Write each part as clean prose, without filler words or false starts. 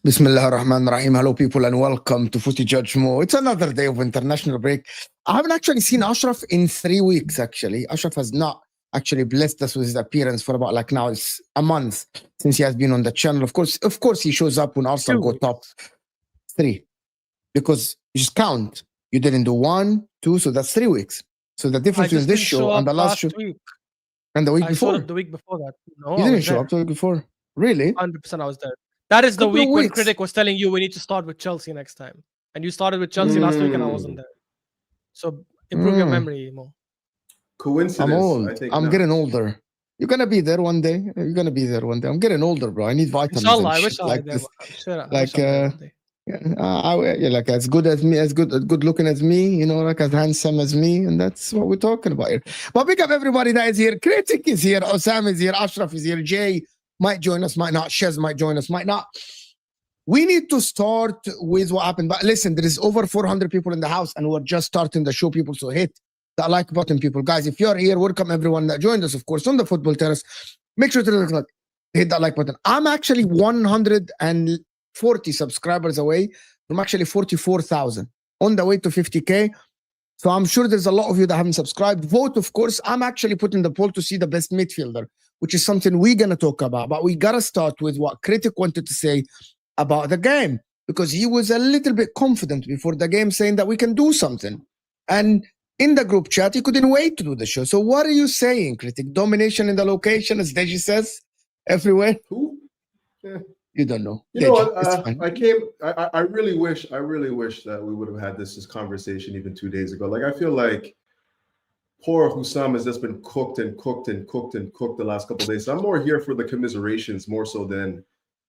Bismillah ar-Rahman ar-Rahim. Hello, people, and welcome to Footy Judge Mo. It's another day of international break. I haven't actually seen Ashraf in 3 weeks, actually. Ashraf has not actually blessed us with his appearance for about, like, now it's a month since he has been on the channel. Of course, he shows up when Arsenal go top 3. Because you just count. You didn't do 1, 2, so that's 3 weeks. So the difference between this show and the last show week. and the week I before. showed up the week before that. No, You didn't show up the week before. Really? 100% I was there. That is the Couple of week when weeks. Critic was telling you we need to start with Chelsea next time. And you started with Chelsea last week and I wasn't there. So improve your memory, Mo. Coincidence. I'm old. I think I'm not. getting older. You're gonna be there one day. You're gonna be there one day. I'm getting older, bro. I need vitamins. Inshallah, and I shit wish I like was there. this. I'm sure I Like, wish I was there one day. Yeah, like as good as me, as good looking as me, you know, like as handsome as me, and that's what we're talking about here. But pick up everybody that is here. Critic is here. Osam is here. Ashraf is here. Jay might join us, might not. Shez might join us, might not. We need to start with what happened. But listen, there is over 400 people in the house, and we're just starting the show, people. So hit that like button, people. Guys, if you're here, welcome everyone that joined us, of course, on the Football Terrace. Make sure to hit that like button. I'm actually 140 subscribers away from actually 44,000, on the way to 50K. So I'm sure there's a lot of you that haven't subscribed. Vote, of course. I'm actually putting the poll to see the best midfielder, which is something we're going to talk about. But we got to start with what Critic wanted to say about the game, because he was a little bit confident before the game, saying that we can do something. And in the group chat, he couldn't wait to do the show. So what are you saying, Critic? Domination in the location, as Deji says, everywhere? Who? Yeah. You don't know. You know Deji, what? I really wish that we would have had this conversation even 2 days ago. Like, I feel like poor Hussam has just been cooked the last couple of days. So I'm more here for the commiserations more so than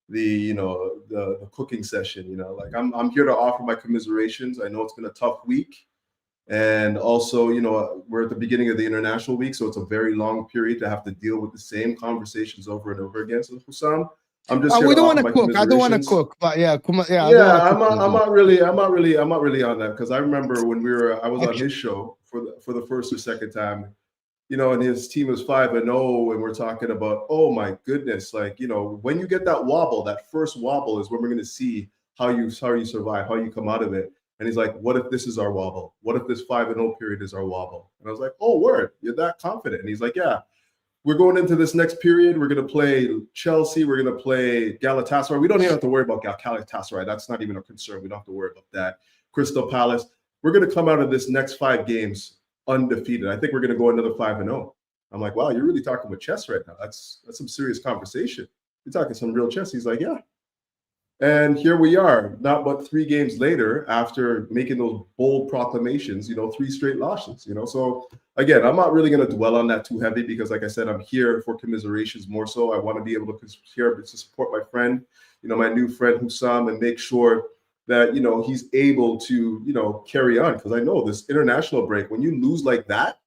the cooking session. Like I'm here to offer my commiserations. I know it's been a tough week, and also we're at the beginning of the international week, so it's a very long period to have to deal with the same conversations over and over again. So Hussam, I'm just here we to don't want offer to my cook. I don't want to commiserations. cook, but I'm not really on that, because I remember when I was on his show for the first or second time, and his team is 5-0, and we're talking about, oh my goodness, like, when you get that wobble, that first wobble is when we're going to see how you survive, how you come out of it. And he's like, what if this is our wobble? What if this 5-0 period is our wobble? And I was like, oh, word, you're that confident? And he's like, yeah. We're going into this next period. We're going to play Chelsea. We're going to play Galatasaray. We don't even have to worry about Galatasaray. That's not even a concern. We don't have to worry about that. Crystal Palace. We're going to come out of this next 5 games undefeated. I think we're going to go another 5-0. I'm like, wow, you're really talking with chess right now. That's some serious conversation. You're talking some real chess. He's like, yeah. And here we are, not but 3 games later, after making those bold proclamations, 3 straight losses, So again, I'm not really going to dwell on that too heavy because, like I said, I'm here for commiserations more so. I want to be able to support my friend, my new friend Hussam, and make sure that, he's able to, carry on. Because I know this international break, when you lose like that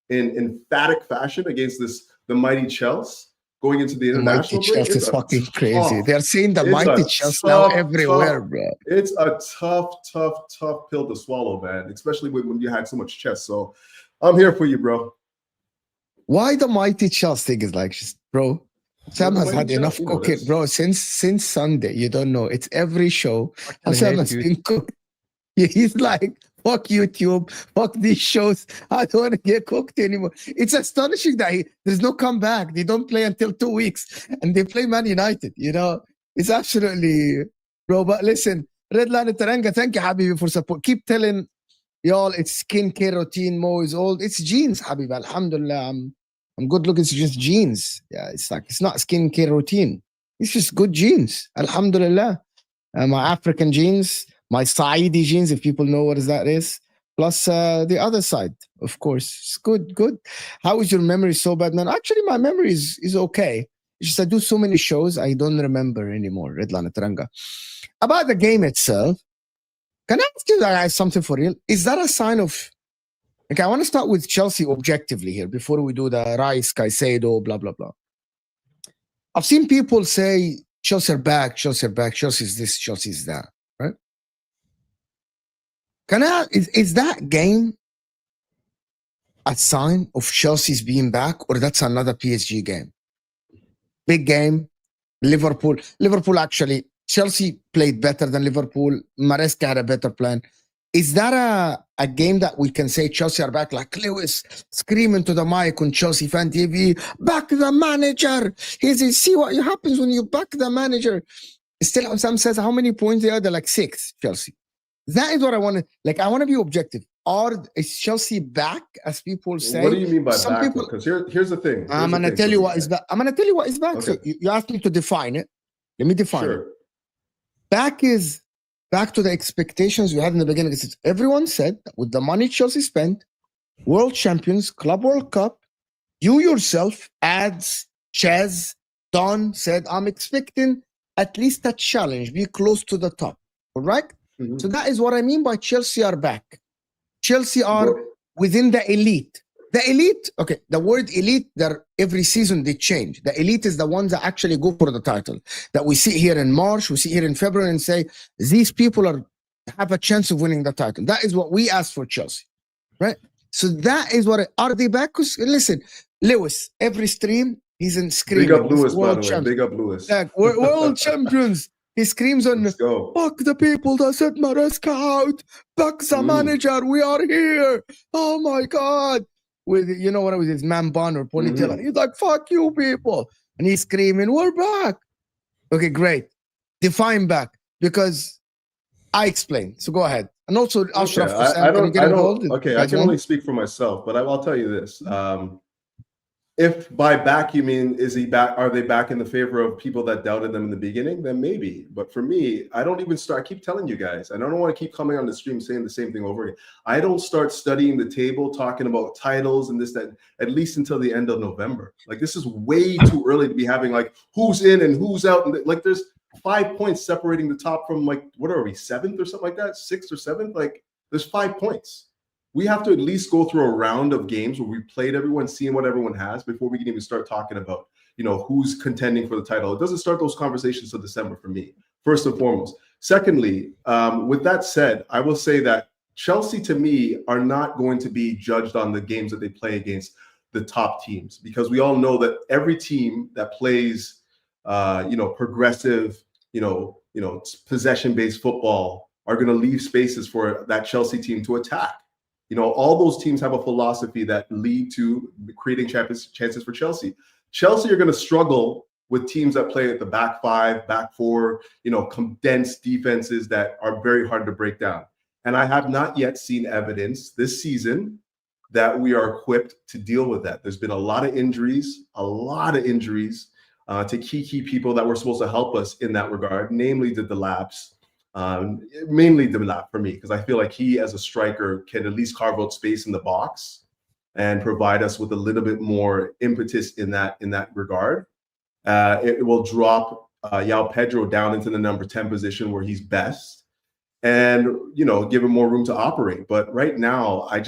in emphatic fashion against the mighty Chelsea, going into the international break, Chelsea is fucking crazy. They're seeing the mighty Chelsea now everywhere, bro. It's a tough pill to swallow, man, especially when you had so much chest. So I'm here for you, bro. Why the mighty Chelsea thing is like, bro, Sam has had enough cooking, bro, since Sunday. You don't know. It's every show. Sam has been cooked. He's like, fuck YouTube, fuck these shows. I don't want to get cooked anymore. It's astonishing that there's no comeback. They don't play until 2 weeks, and they play Man United. It's absolutely, bro. But listen, Redline Taranga, thank you, Habibi, for support. Keep telling y'all it's skincare routine. Mo is old. It's genes, Habibi. Alhamdulillah, I'm good looking. It's just genes. Yeah, it's not skincare routine. It's just good genes. Alhamdulillah. My African genes. My Saidi genes, if people know what that is, plus the other side, of course. It's good. How is your memory so bad, man? Actually, my memory is okay. It's just I do so many shows, I don't remember anymore, Redlan Taranga. About the game itself, can I ask you guys something for real? Is that a sign of... I want to start with Chelsea objectively here before we do the Rice, Caicedo, blah, blah, blah. I've seen people say, Chelsea are back, Chelsea's this, Chelsea's that, right? Is that game a sign of Chelsea's being back, or that's another PSG game? Big game, Liverpool actually, Chelsea played better than Liverpool. Maresca had a better plan. Is that a game that we can say Chelsea are back, like Lewis screaming to the mic on Chelsea fan TV, back the manager? See what happens when you back the manager. Still, Sam says, how many points they are? They're like 6, Chelsea. That is what I want to, I want to be objective. Is Chelsea back, as people say? What do you mean by back? Because here's the thing. I'm going to tell you what is back. I'm going to tell you what is back. Okay. So you asked me to define it. Let me define it. Back is back to the expectations we had in the beginning. Everyone said that with the money Chelsea spent, world champions, Club World Cup, you yourself, ads, Chaz, Don said, I'm expecting at least a challenge, be close to the top. Correct? Mm-hmm. So that is what I mean by Chelsea are back. Chelsea are within the elite. The elite, okay, the word elite, every season they change. The elite is the ones that actually go for the title. That we see here in March, we see here in February and say, these people have a chance of winning the title. That is what we asked for Chelsea, right? So that is what, are they back? Listen, Lewis, every stream, he's in screaming. Big up Lewis, by the way. Big up Lewis. Like, we're world champions. He screams on, fuck the people that said Maresca out. Fuck the manager. We are here. Oh my God. With, with his man bun or ponytail. And he's like, fuck you people. And he's screaming, we're back. Okay, great. Define back. Because I explained. So go ahead. And also, Ashraf, I can only speak for myself, but I'll tell you this. If by back you mean is he back? Are they back in the favor of people that doubted them in the beginning? Then maybe. But for me, I don't even start. I keep telling you guys, and I don't want to keep coming on the stream saying the same thing over again. I don't start studying the table, talking about titles and this, that, at least until the end of November. Like, this is way too early to be having like who's in and who's out. And like, there's 5 points separating the top from like, what are we, 7th or something like that? 6th or 7th? Like, there's 5 points. We have to at least go through a round of games where we played everyone, seeing what everyone has before we can even start talking about, who's contending for the title. It doesn't start those conversations till December for me, first and foremost. Secondly, with that said, I will say that Chelsea, to me, are not going to be judged on the games that they play against the top teams, because we all know that every team that plays, progressive, possession-based football are going to leave spaces for that Chelsea team to attack. All those teams have a philosophy that lead to creating chances for Chelsea. Chelsea are going to struggle with teams that play at the back 5, back 4, condensed defenses that are very hard to break down. And I have not yet seen evidence this season that we are equipped to deal with that. There's been a lot of injuries. to key people that were supposed to help us in that regard, namely the Delaps. Mainly Delap for me, because I feel like he as a striker can at least carve out space in the box and provide us with a little bit more impetus in that regard. It will drop Yao Pedro down into the number 10 position where he's best, and give him more room to operate. But right now, I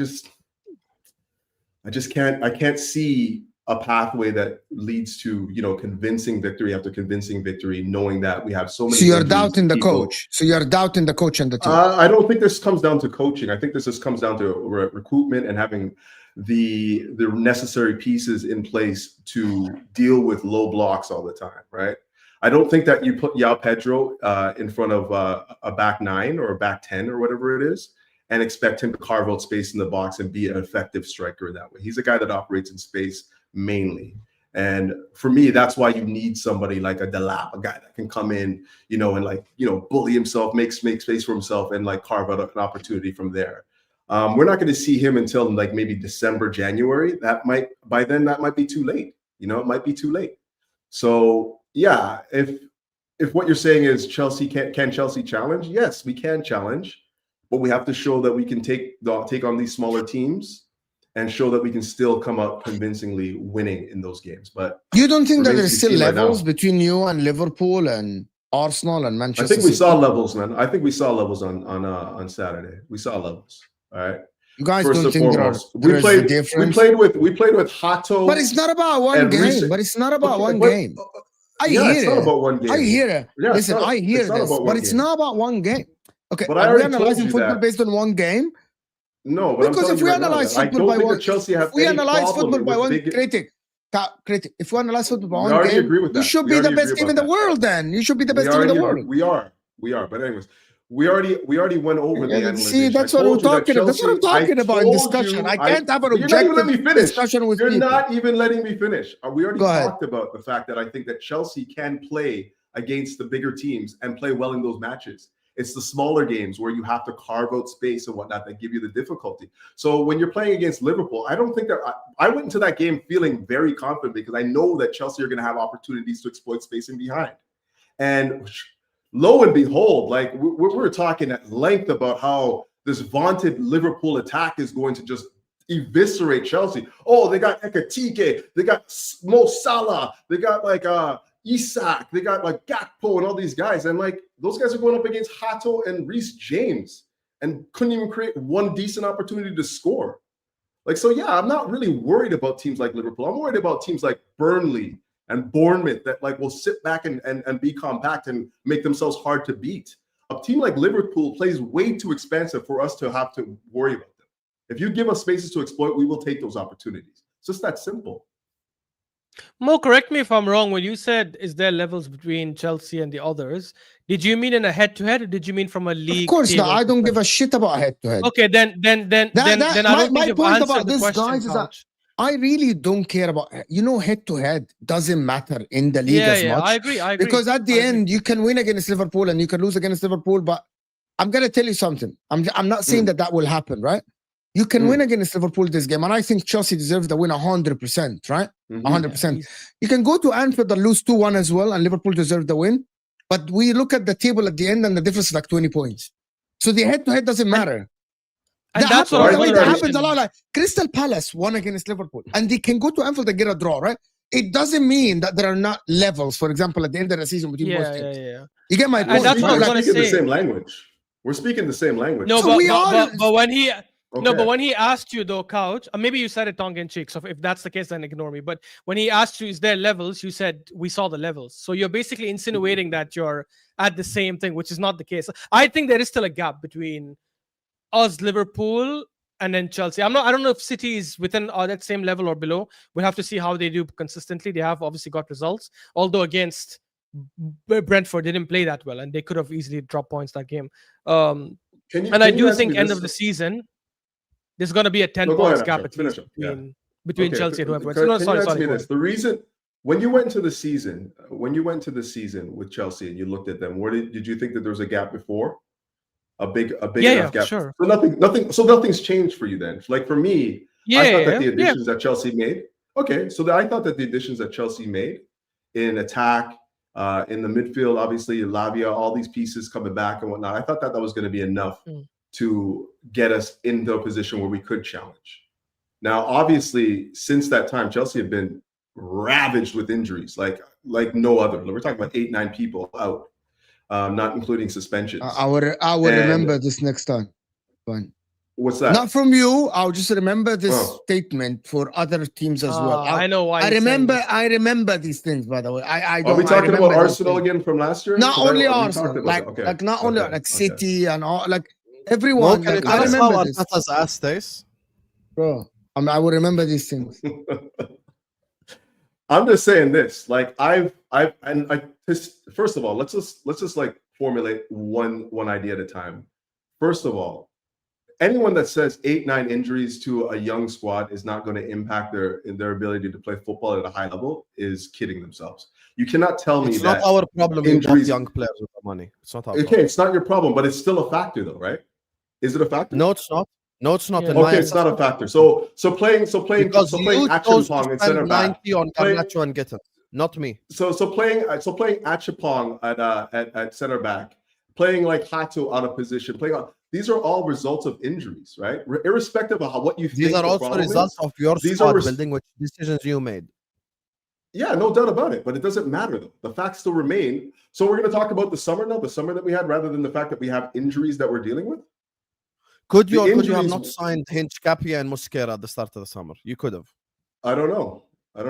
can't see a pathway that leads to convincing victory after convincing victory, knowing that we have so many. So you're doubting the coach. So you're doubting the coach and the team. I don't think this comes down to coaching. I think this just comes down to recruitment and having the necessary pieces in place to deal with low blocks all the time, right? I don't think that you put Yao Pedro in front of a back 9 or a back 10 or whatever it is and expect him to carve out space in the box and be an effective striker that way. He's a guy that operates in space mainly. And for me, that's why you need somebody like a Delap, a guy that can come in, and bully himself, make space for himself, and carve out an opportunity from there. We're not going to see him until maybe December, January. By then that might be too late. It might be too late. So yeah, if what you're saying is Chelsea can Chelsea challenge? Yes, we can challenge, but we have to show that we can take on these smaller teams and show that we can still come out convincingly winning in those games. But you don't think that there's still levels between you and Liverpool and Arsenal and Manchester City? I think we City? saw levels, man. I think we saw levels on Saturday. We saw levels. All right. You guys First don't and think foremost, there is a difference? We played with Hato. But it's not about one game. But it's not about one game. I hear it's not about one game. I hear it. Yeah, listen, I hear this, but it's not about one game. Okay, but are we analyzing football based on one game? No, but because if we analyze football by one, if we analyze football by one critic, if we analyze football by one game, you should be the best team in the world. Then you should be the best team in the world. We are. But anyways, we already went over the analysis. See, that's what we're talking about. That's what I'm talking about in discussion. I can't have an objective discussion with people. You're not even letting me finish. We already talked about the fact that I think that Chelsea can play against the bigger teams and play well in those matches. It's the smaller games where you have to carve out space and whatnot that give you the difficulty. So when you're playing against Liverpool, I don't think that I went into that game feeling very confident because I know that Chelsea are going to have opportunities to exploit space in behind. And lo and behold, we're talking at length about how this vaunted Liverpool attack is going to just eviscerate Chelsea. Oh, they got Ekatike, they got Mo Salah, they got Isak, they got Gakpo and all these guys, and those guys are going up against Hato and Reece James and couldn't even create one decent opportunity to score. So yeah, I'm not really worried about teams like Liverpool. I'm worried about teams like Burnley and Bournemouth that will sit back and be compact and make themselves hard to beat. A team like Liverpool plays way too expansive for us to have to worry about them. If you give us spaces to exploit, we will take those opportunities. It's just that simple. Mo, correct me if I'm wrong. When you said, is there levels between Chelsea and the others, did you mean in a head-to-head or did you mean from a league? Of course not. I don't give a shit about head-to-head. Okay, then I don't think you've answered the question, is that I really don't care about, head-to-head doesn't matter in the league as much. I agree. Because at the end, you can win against Liverpool and you can lose against Liverpool, but I'm going to tell you something. I'm not saying that will happen, right? You can win against Liverpool this game, and I think Chelsea deserves the win 100%, right? 100%. Yeah, you can go to Anfield and lose 2-1 as well, and Liverpool deserve the win. But we look at the table at the end, and the difference is 20 points. So the head-to-head doesn't matter. And that's what that happens a lot. Crystal Palace won against Liverpool, and they can go to Anfield and get a draw, right? It doesn't mean that there are not levels, for example, at the end of the season between both teams. Yeah. You get my point? And that's what I was going to say. The same language. We're speaking the same language. No, so but when he... Okay. No, but when he asked you though, Couch, maybe you said it tongue in cheek. So if that's the case, then ignore me. But when he asked you, is there levels? You said we saw the levels. So you're basically insinuating that you're at the same thing, which is not the case. I think there is still a gap between us, Liverpool, and then Chelsea. I don't know if City is within that same level or below. We'll have to see how they do consistently. They have obviously got results, although against Brentford they didn't play that well, and they could have easily dropped points that game. I do think end of the season. There's going to be a 10 points gap between Chelsea and whoever. Sorry. The reason when you went into the season with Chelsea and you looked at them, did you think that there was a gap before? A big enough gap. Sure. So nothing's changed for you then. For me, I thought that the additions that Chelsea made. Okay, so I thought that the additions that Chelsea made in attack, in the midfield, obviously Lavia, all these pieces coming back and whatnot. I thought that was going to be enough to get us into a position where we could challenge. Now, obviously, since that time, Chelsea have been ravaged with injuries, like no other. We're talking about 8-9 people out, not including suspensions. I will remember this next time. Fine. What's that? Not from you. I'll just remember this statement for other teams as well. I know why. I remember these things, by the way. Are we talking about Arsenal again from last year? Not only Arsenal, like not only like City and all, like everyone. Well, like, I remember this. Arteta's ass days, bro. I will remember these things. I'm just saying this. Like first of all, let's just like formulate one idea at a time. First of all, anyone that says 8-9 injuries to a young squad is not going to impact their ability to play football at a high level is kidding themselves. You cannot tell me that it's not our problem. Injuries, young players with the money. It's not our problem. Okay, it's not your problem, but it's still a factor, though, right? Is it a factor? No, it's not. No, it's not. Yeah. Okay, it's not a factor. So playing Achapong and center back. 90 on Garnacho and Gittins, not me. So playing Achapong at center back, playing like Hato out of position, these are all results of injuries, right? Irrespective of what you think. These are also results of your squad building, which decisions you made. Yeah, no doubt about it. But it doesn't matter, though. The facts still remain. So we're going to talk about the summer now, the summer that we had, rather than the fact that we have injuries that we're dealing with. Could you have not signed Hinch, Capia, and Mosquera at the start of the summer? You could have. I don't know. We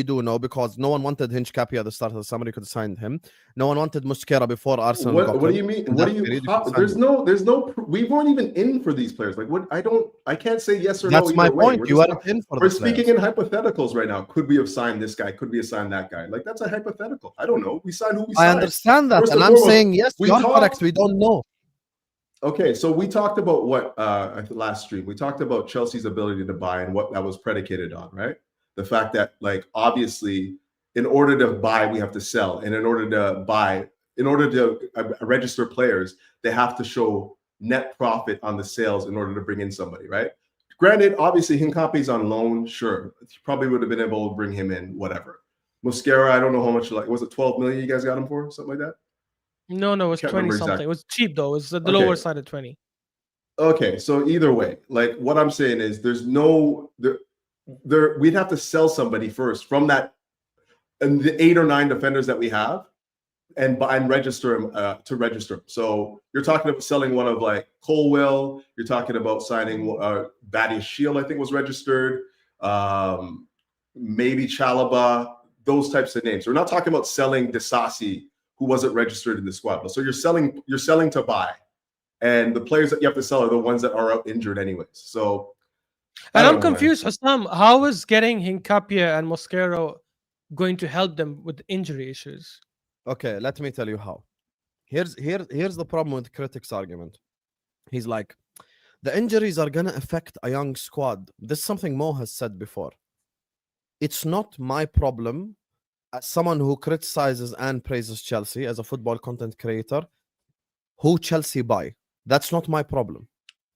do know, because no one wanted Hinch, Capia at the start of the summer. You could have signed him. No one wanted Mosquera before Arsenal. What do you mean? There's no. We weren't even in for these players. Like what? I can't say yes or no. That's my point. You weren't in for. We're speaking in hypotheticals right now. Could we have signed this guy? Could we have signed that guy? Like that's a hypothetical. I don't know. We signed who we signed. I understand that, and I'm saying yes. You're correct. We don't know. Okay, so we talked about what last stream. We talked about Chelsea's ability to buy and what that was predicated on, right? The fact that, like, obviously, in order to buy, we have to sell, and in order to register players, they have to show net profit on the sales in order to bring in somebody, right? Granted, obviously, Hincapié's on loan. Sure, you probably would have been able to bring him in, whatever. Mosquera, I don't know how much. Like, was it 12 million you guys got him for, something like that? No, it was 20 something. Exactly. It was cheap though. It was the lower side of 20. Okay, so either way, like what I'm saying is there's no we'd have to sell somebody first from that and the 8 or 9 defenders that we have and register them to register them. So you're talking about selling one of like Colwell, you're talking about signing Batty Shield, I think was registered, maybe Chalaba, those types of names. We're not talking about selling Disasi, who wasn't registered in the squad. So you're selling to buy, and the players that you have to sell are the ones that are out injured anyways. So, and I'm confused, Hussam. How is getting Hincapié and Mosquera going to help them with injury issues? Okay, let me tell you how. Here's the problem with critics' argument. He's like, the injuries are gonna affect a young squad. This is something Mo has said before. It's not my problem. As someone who criticizes and praises Chelsea as a football content creator, who Chelsea buy. That's not my problem.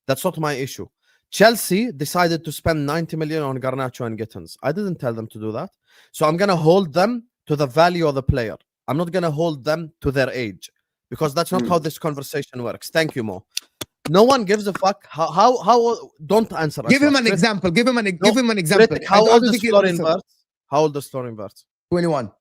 That's not my issue. Chelsea decided to spend 90 million on Garnacho and Gittins. I didn't tell them to do that. So I'm going to hold them to the value of the player. I'm not going to hold them to their age, because that's not how this conversation works. Thank you, Mo. No one gives a fuck. How don't answer. Give him an example. Give him an example. How old is Florin Wirtz? How old is Florin Wirtz? 21.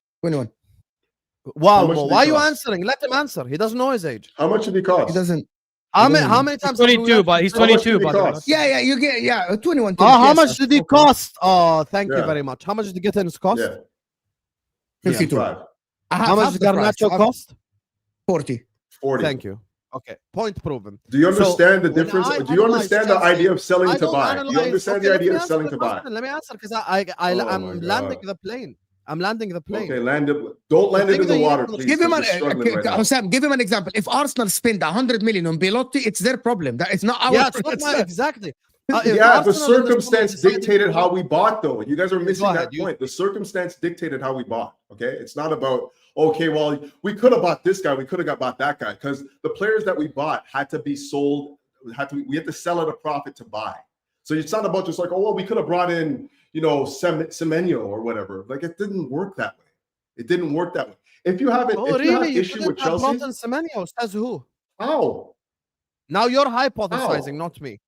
Wow, Mo, why are you answering? Let him answer. He doesn't know his age. How much did he cost? He doesn't. How many times? 22, but he's 22. Yeah, you get 21. How much did he cost? Oh, thank you very much. How much did the Gittins cost? Yeah. 52. How much did Garnacho cost? 40. Thank you. Okay, point proven. Do you understand the difference? Do you understand the idea of selling to buy? Do you understand the idea of selling to buy? Let me answer, because I'm landing the plane. I'm landing the plane. Okay, don't land it in the water, please. Give him Hussam, give him an example. If Arsenal spend 100 million on Belotti, it's their problem. That is not our. Yeah, it's not exactly. The circumstance dictated how we bought, though. You guys are missing that point. The circumstance dictated how we bought. Okay, it's not about well, we could have bought this guy, we could have bought that guy, because the players that we bought had to be sold. We had to sell at a profit to buy. So it's not about just like, oh, well, we could have brought in, Semenyo or whatever. Like, it didn't work that way. It didn't work that way. If you have issue with Chelsea, Semenyo, says who? How? Now you're hypothesizing, not me.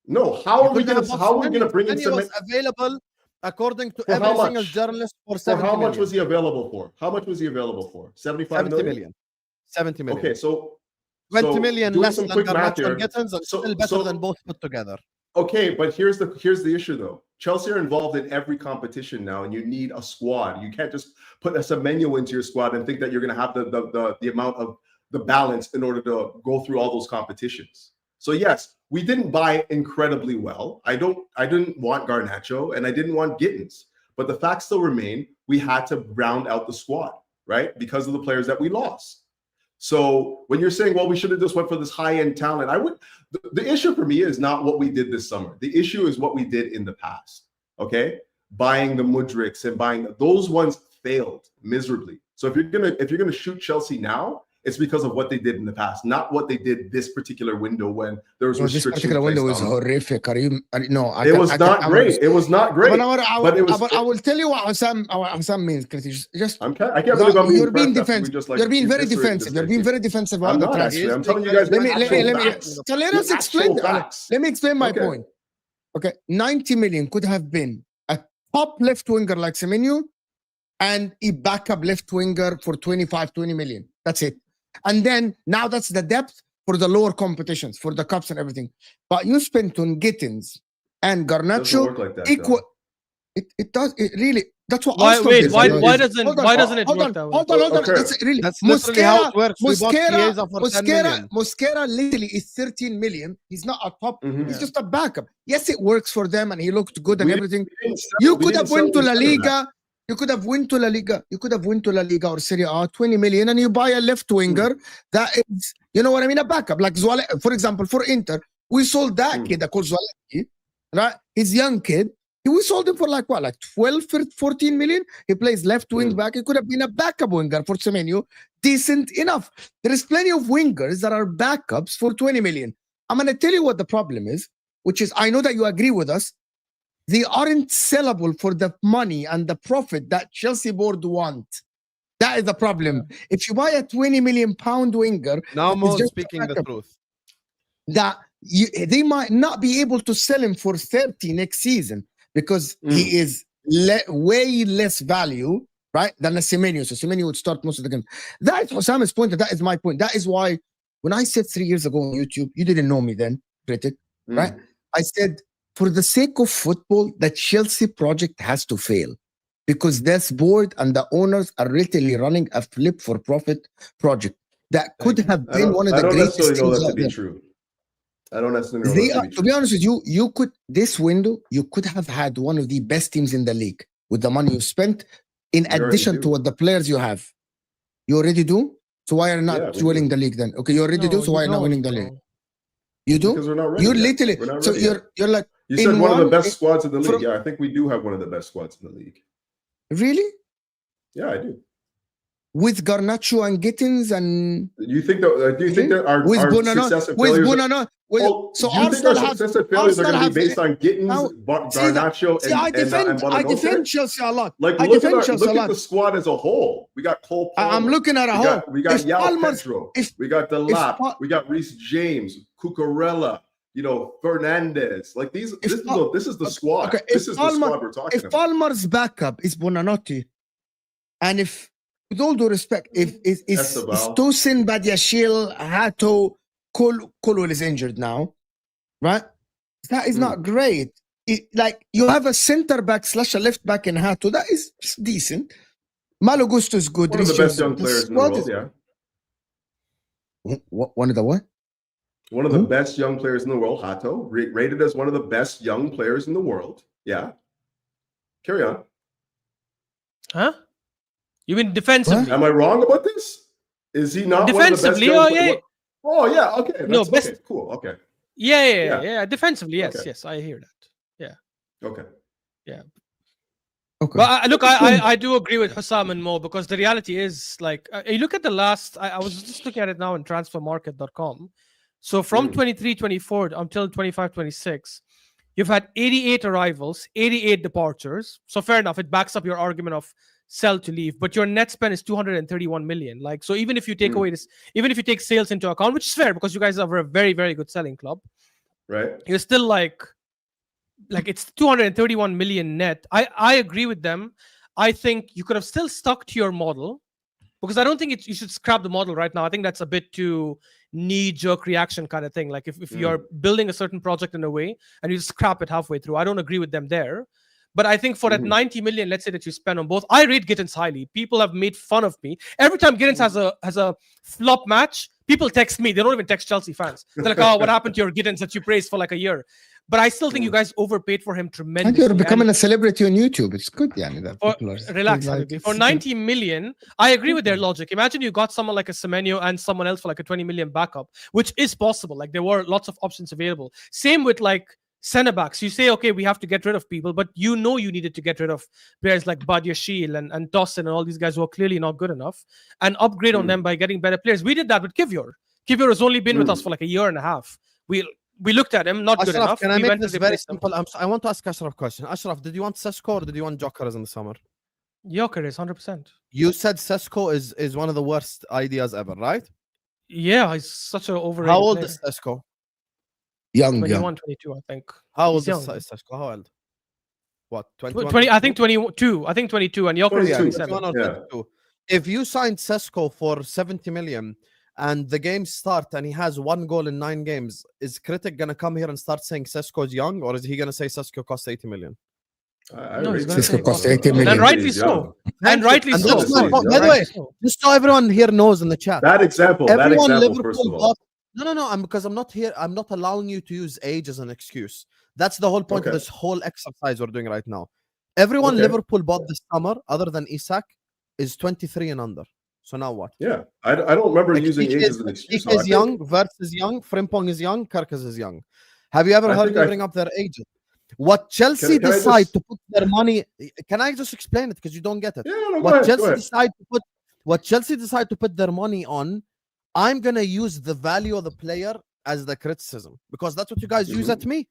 No, how are we going to bring in Semenyo? Available according to for every single journalist for 70 how much million. was he available for? How much was he available for? 75 million? 70 million. Okay, so 20 million less than Garnacho here. and Gittins, and still better than both put together. Okay, but here's the issue though. Chelsea are involved in every competition now, and you need a squad. You can't just put a Semenyo into your squad and think that you're going to have the amount of the balance in order to go through all those competitions. So yes, we didn't buy incredibly well. I didn't want Garnacho and I didn't want Gittins, but the fact still remain, we had to round out the squad, right? Because of the players that we lost. So when you're saying, well, we should have just went for this high-end talent, the issue for me is not what we did this summer. The issue is what we did in the past, okay? Buying the Mudriks and buying those ones failed miserably. So if you're gonna shoot Chelsea now, it's because of what they did in the past, not what they did this particular window when there was restrictions. This particular window was horrific. It was not great. It was not great. But I will tell you what Hussam means. I can't believe I'm you're being defensive. You're being very defensive. You're being very defensive about the transfer. I'm telling you guys. Let us explain. Let me explain my point. Okay, 90 million could have been a top left winger like Semenyo and a backup left winger for 25, 20 million. That's it. And then now that's the depth for the lower competitions, for the cups and everything. But you spent on Gittins and Garnacho equal. It does. It really. That's what. Why doesn't it work that way? Hold on. That's really. That's literally how it works. Mosquera literally is 13 million. He's not a top. He's just a backup. Yes, it works for them, and he looked good and everything. You could have went to La Liga. You could have went to La Liga or Serie A, 20 million, and you buy a left winger that is, you know what I mean, a backup. Like Zwalecki, for example, for Inter, we sold that kid, called Zwalecki, right? He's a young kid. We sold him for like 12, 14 million. He plays left wing back. He could have been a backup winger for Semenyo. Decent enough. There is plenty of wingers that are backups for 20 million. I'm going to tell you what the problem is, which is, I know that you agree with us. They aren't sellable for the money and the profit that Chelsea board want. That is the problem. If you buy a 20 million pound winger, now Mo speaking the truth, that they might not be able to sell him for 30 next season because he is way less value, right, than a Semenyo. So Semenyo would start most of the game. That is Hussam point. That is my point. That is why when I said 3 years ago on YouTube, you didn't know me then, critic, right? I said, for the sake of football, the Chelsea project has to fail because this board and the owners are literally running a flip for profit project that could have been one of the greatest things. I don't necessarily know that to be true. I don't necessarily know that to be true. To be honest with you, this window, you could have had one of the best teams in the league with the money you spent, in addition to what the players you have. You already do? So why are you not winning the league then? Okay, you already do, so why are you not winning the league? You do? Because we're not ready. You're literally so you're like you said one of the best squads in the league. Yeah, I think we do have one of the best squads in the league. Really? Yeah, I do. With Garnacho and Gittins and do you think that our success and failures? So Arsenal have success and failures are going to be based on Gittins, Garnacho, and I defend Chelsea a lot. Like look at the squad as a whole. We got Cole Palmer. I'm looking at a whole. We got Yao Pedro. We got Delap. We got Reece James, Cucurella. Fernandez. Like this is the squad. Okay, this is the squad we're talking about. If Palmer's backup is Bonanotti, and if, with all due respect, if Tosin, Badiashile, Hato, Colwell is injured now, right? That is not great. Like you have a center back / a left back in Hato. That is decent. Malo Gusto is good. One of the best young players in the world, yeah. One of the what? One of the best young players in the world, Hato, rated as one of the best young players in the world. Yeah. Carry on. Huh? You mean defensively? Am I wrong about this? Is he not defensively? One of the best Oh, yeah. Okay. No, best. Okay, cool. Okay. Yeah. Defensively, yes. Okay. Yes, I hear that. Yeah. Okay. Yeah. Okay. But look, I do agree with Hussam and Mo because the reality is, like, you look at the last. I was just looking at it now in transfermarket.com. So from 23-24 until 25-26, You've had 88 arrivals, 88 departures. So fair enough. It backs up your argument of sell to leave. But your net spend is 231 million. Like, so even if you take away this, even if you take sales into account, which is fair because you guys are a very, very good selling club, right? You're still like it's 231 million net. I agree with them. I think you could have still stuck to your model, because I don't think you should scrap the model right now. I think that's a bit too knee-jerk reaction kind of thing. Like if you're building a certain project in a way and you scrap it halfway through, I don't agree with them there. But I think for that 90 million, let's say that you spend on both, I rate Gittins highly. People have made fun of me. Every time Gittins has a flop match, people text me. They don't even text Chelsea fans. They're like, oh, what happened to your Gittins that you praised for like a year? But I still think you guys overpaid for him tremendously. You're becoming a celebrity on YouTube. It's good, that relax, Habibi. For 90 million, I agree with their logic. Imagine you got someone like a Semenyo and someone else for like a 20 million backup, which is possible. Like there were lots of options available. Same with like centre backs. You say, okay, we have to get rid of people, but you know you needed to get rid of players like Badiashile and Dawson and all these guys who are clearly not good enough, and upgrade on them by getting better players. We did that with Kivior. Kivior has only been with us for like a year and a half. We looked at him, not Ashraf, good enough. Can I make this very simple? I want to ask Ashraf a question. Ashraf, did you want Sesko or did you want Jokeres in the summer? Jokeres, 100%. You said Sesko is one of the worst ideas ever, right? Yeah, he's such an overrated How old player. is Sesko? Young, 21, 22, I think. How old is young. Sesko? How old? What, 21? 20, I think 22. I think 22, and Jokeres is 27. 21 or 22. If you signed Sesko for 70 million and the games start and he has 1 goal in 9 games, is Critic going to come here and start saying Sesko is young, or is he going to say Sesko costs 80 million? Sesko costs 80 million. And rightly so. And rightly so. By the way, just so everyone here knows in the chat. That example, first of all. No, because I'm not here. I'm not allowing you to use age as an excuse. That's the whole point of this whole exercise we're doing right now. Everyone Liverpool bought this summer, other than Isak, is 23 and under. So now what? Yeah, I don't remember using age as an excuse. Is young, Verts is young, Frimpong is young, Kerkez is young. Have you ever heard me bring up their ages? What Chelsea decide to put their money? Can I just explain it because you don't get it? Yeah, no, what Chelsea decide to put their money on, I'm gonna use the value of the player as the criticism, because that's what you guys use at me.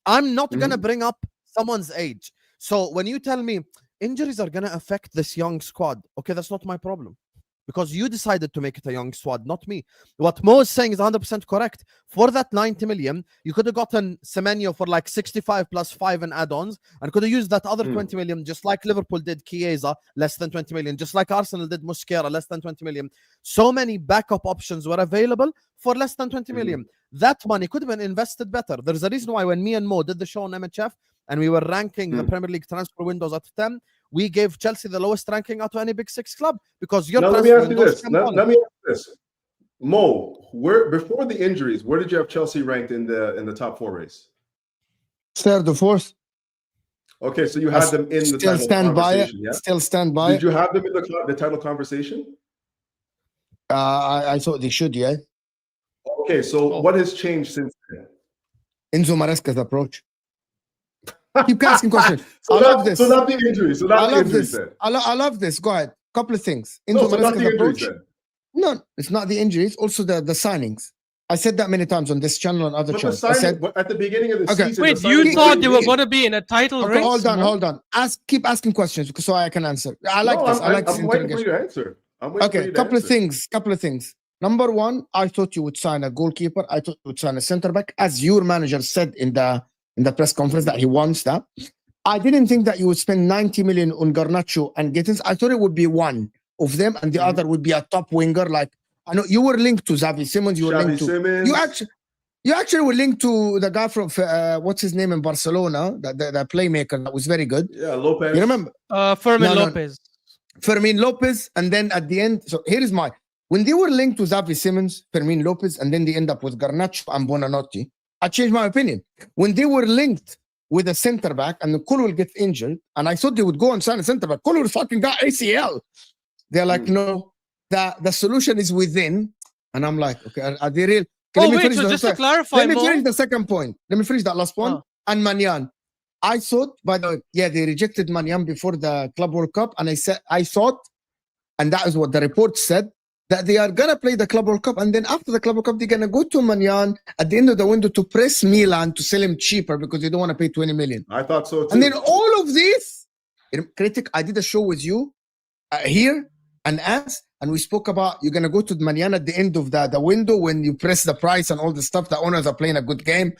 I'm not gonna bring up someone's age. So when you tell me injuries are gonna affect this young squad, okay, that's not my problem, because you decided to make it a young squad, not me. What Mo is saying is 100% correct. For that 90 million, you could have gotten Semenyo for like 65 plus 5 in add-ons, and could have used that other 20 million, just like Liverpool did Chiesa, less than 20 million, just like Arsenal did Mosquera, less than 20 million. So many backup options were available for less than 20 million. That money could have been invested better. There's a reason why when me and Mo did the show on MHF, and we were ranking the Premier League transfer windows at 10, we gave Chelsea the lowest ranking out of any Big Six club, because your let me ask you this. Let me ask this. Mo, where before the injuries, where did you have Chelsea ranked in the top 4 race? 3rd or 4th. Okay, so you had them in the still title stand by it. conversation, yeah? Still stand by Did you have them in the title conversation? I thought they should, yeah. Okay, so what has changed since then? Enzo Maresca's approach. Keep asking questions. So I love this. So not the injuries. So not the injuries then. I love this. Go ahead. Couple of things. No, so not the injuries then. No, it's not the injuries. Also the signings. I said that many times on this channel and other channels. I said at the beginning of the season. Wait, you thought they were going to be in a title race? Hold on. Keep asking questions so I can answer. I like this. I like this. I'm waiting for you to answer. Couple of things. Number one, I thought you would sign a goalkeeper. I thought you would sign a centre back, as your manager said in the press conference that he wants that. I didn't think that you would spend 90 million on Garnacho and Gittins. I thought it would be one of them, and the other would be a top winger. Like, I know you were linked to Xavi Simons. You actually were linked to the guy from what's his name in Barcelona, the playmaker that was very good. Yeah, Lopez. You remember? Lopez. Fermin Lopez, and then at the end. So here is when they were linked to Xavi Simons, Fermin Lopez, and then they end up with Garnacho and Buonanotte, I changed my opinion. When they were linked with a center back and Kolo will get injured, and I thought they would go and sign a center back. Kolo fucking got ACL. They're like, no, the solution is within. And I'm like, okay, are they real? Just to clarify, let me finish the second point. Let me finish that last point. And Manyan. I thought, by the way, they rejected Manyan before the Club World Cup. And I thought, and that is what the report said, that they are gonna play the Club World Cup, and then after the Club World Cup, they're gonna go to Magnan at the end of the window to press Milan to sell him cheaper because they don't want to pay 20 million. I thought so too. And then all of this, Critic, I did a show with you here and we spoke about you're gonna go to Magnan at the end of the window when you press the price and all the stuff. The owners are playing a good game,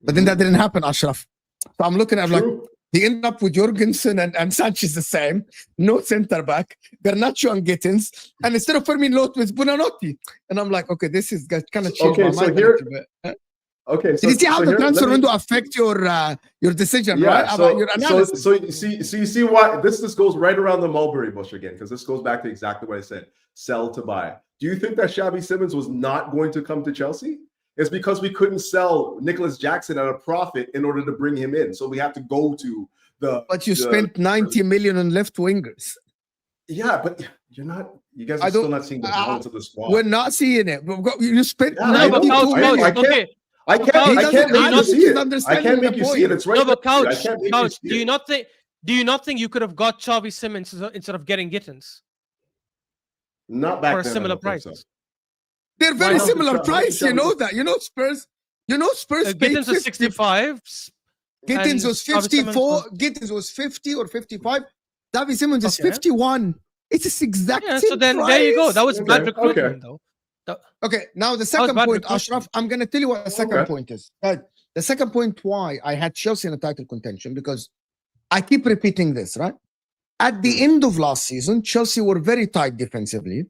but then that didn't happen, Ashraf. So I'm looking at like. He ended up with Jorgensen and Sanchez the same, no center back, Garnacho and Gittins, and instead of Fermin Lot with Buonanotte. And I'm like, okay, this is kind of changed my mind a little bit. Okay, so did you see how the transfer window affect your decision, right? About your analysis. So you see why this goes right around the mulberry bush again, because this goes back to exactly what I said: sell to buy. Do you think that Xavi Simons was not going to come to Chelsea? It's because we couldn't sell Nicholas Jackson at a profit in order to bring him in. So we have to go to the. But you spent 90 million on left wingers. Yeah, but you're not. You guys are still not seeing the balance of the squad. We're not seeing it. You spent. I can't make you see it. I can't make you see it. It's right. No, but Couch, do you not think you could have got Xavi Simons instead of getting Gittins? Not back for then, a similar price. They're very similar price. You know that. You know Spurs. Gittins was 65. Gittins was 54. Gittins was 50 or 55. Xavi Simons is 51. It's this exact same so then price. there you go. That was bad recruitment, though. Okay, now the second point, Ashraf, I'm going to tell you what the second point is. The second point why I had Chelsea in a title contention, because I keep repeating this, right? At the end of last season, Chelsea were very tight defensively.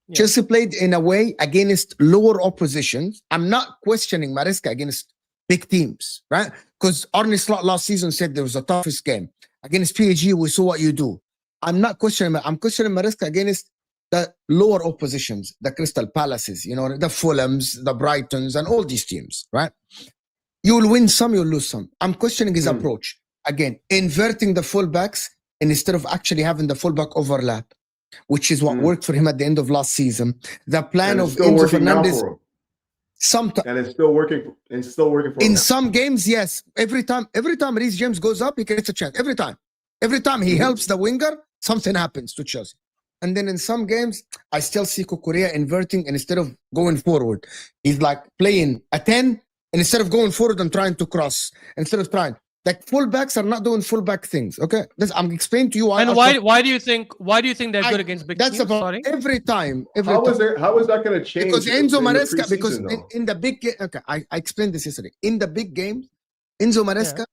Yeah. Chelsea played in a way against lower oppositions. I'm not questioning Maresca against big teams, right? Because Arne Slot last season said there was the toughest game. Against PSG, we saw what you do. I'm not questioning. I'm questioning Maresca against the lower oppositions, the Crystal Palaces, you know, the Fulhams, the Brightons, and all these teams, right? You will win some, you'll lose some. I'm questioning his approach. Again, inverting the fullbacks instead of actually having the fullback overlap, which is what worked for him at the end of last season. The plan of Enzo Fernandez. Sometimes and it's still working. It's still working for him. In some games, yes. Every time Reece James goes up, he gets a chance. Every time he helps the winger, something happens to Chelsea. And then in some games, I still see Kukurea inverting, and instead of going forward, he's like playing a 10, and instead of going forward and trying to cross, instead of trying. Like fullbacks are not doing fullback things. Okay, I'm explaining to you why. And why do you think they're good against big teams? Sorry? Every time. How is that going to change? Because Enzo Maresca, because in the big game, okay, I explained this yesterday. In the big games, Enzo Maresca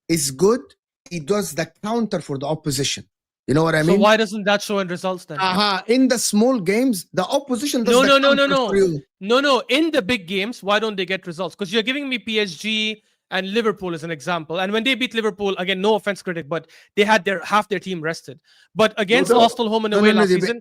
is good. He does the counter for the opposition. You know what I mean? So why doesn't that show in results then? In the small games, the opposition does No. In the big games, why don't they get results? Because you're giving me PSG and Liverpool as an example. And when they beat Liverpool, again, no offense, critic, but they had half their team rested. But against Arsenal home and away last season,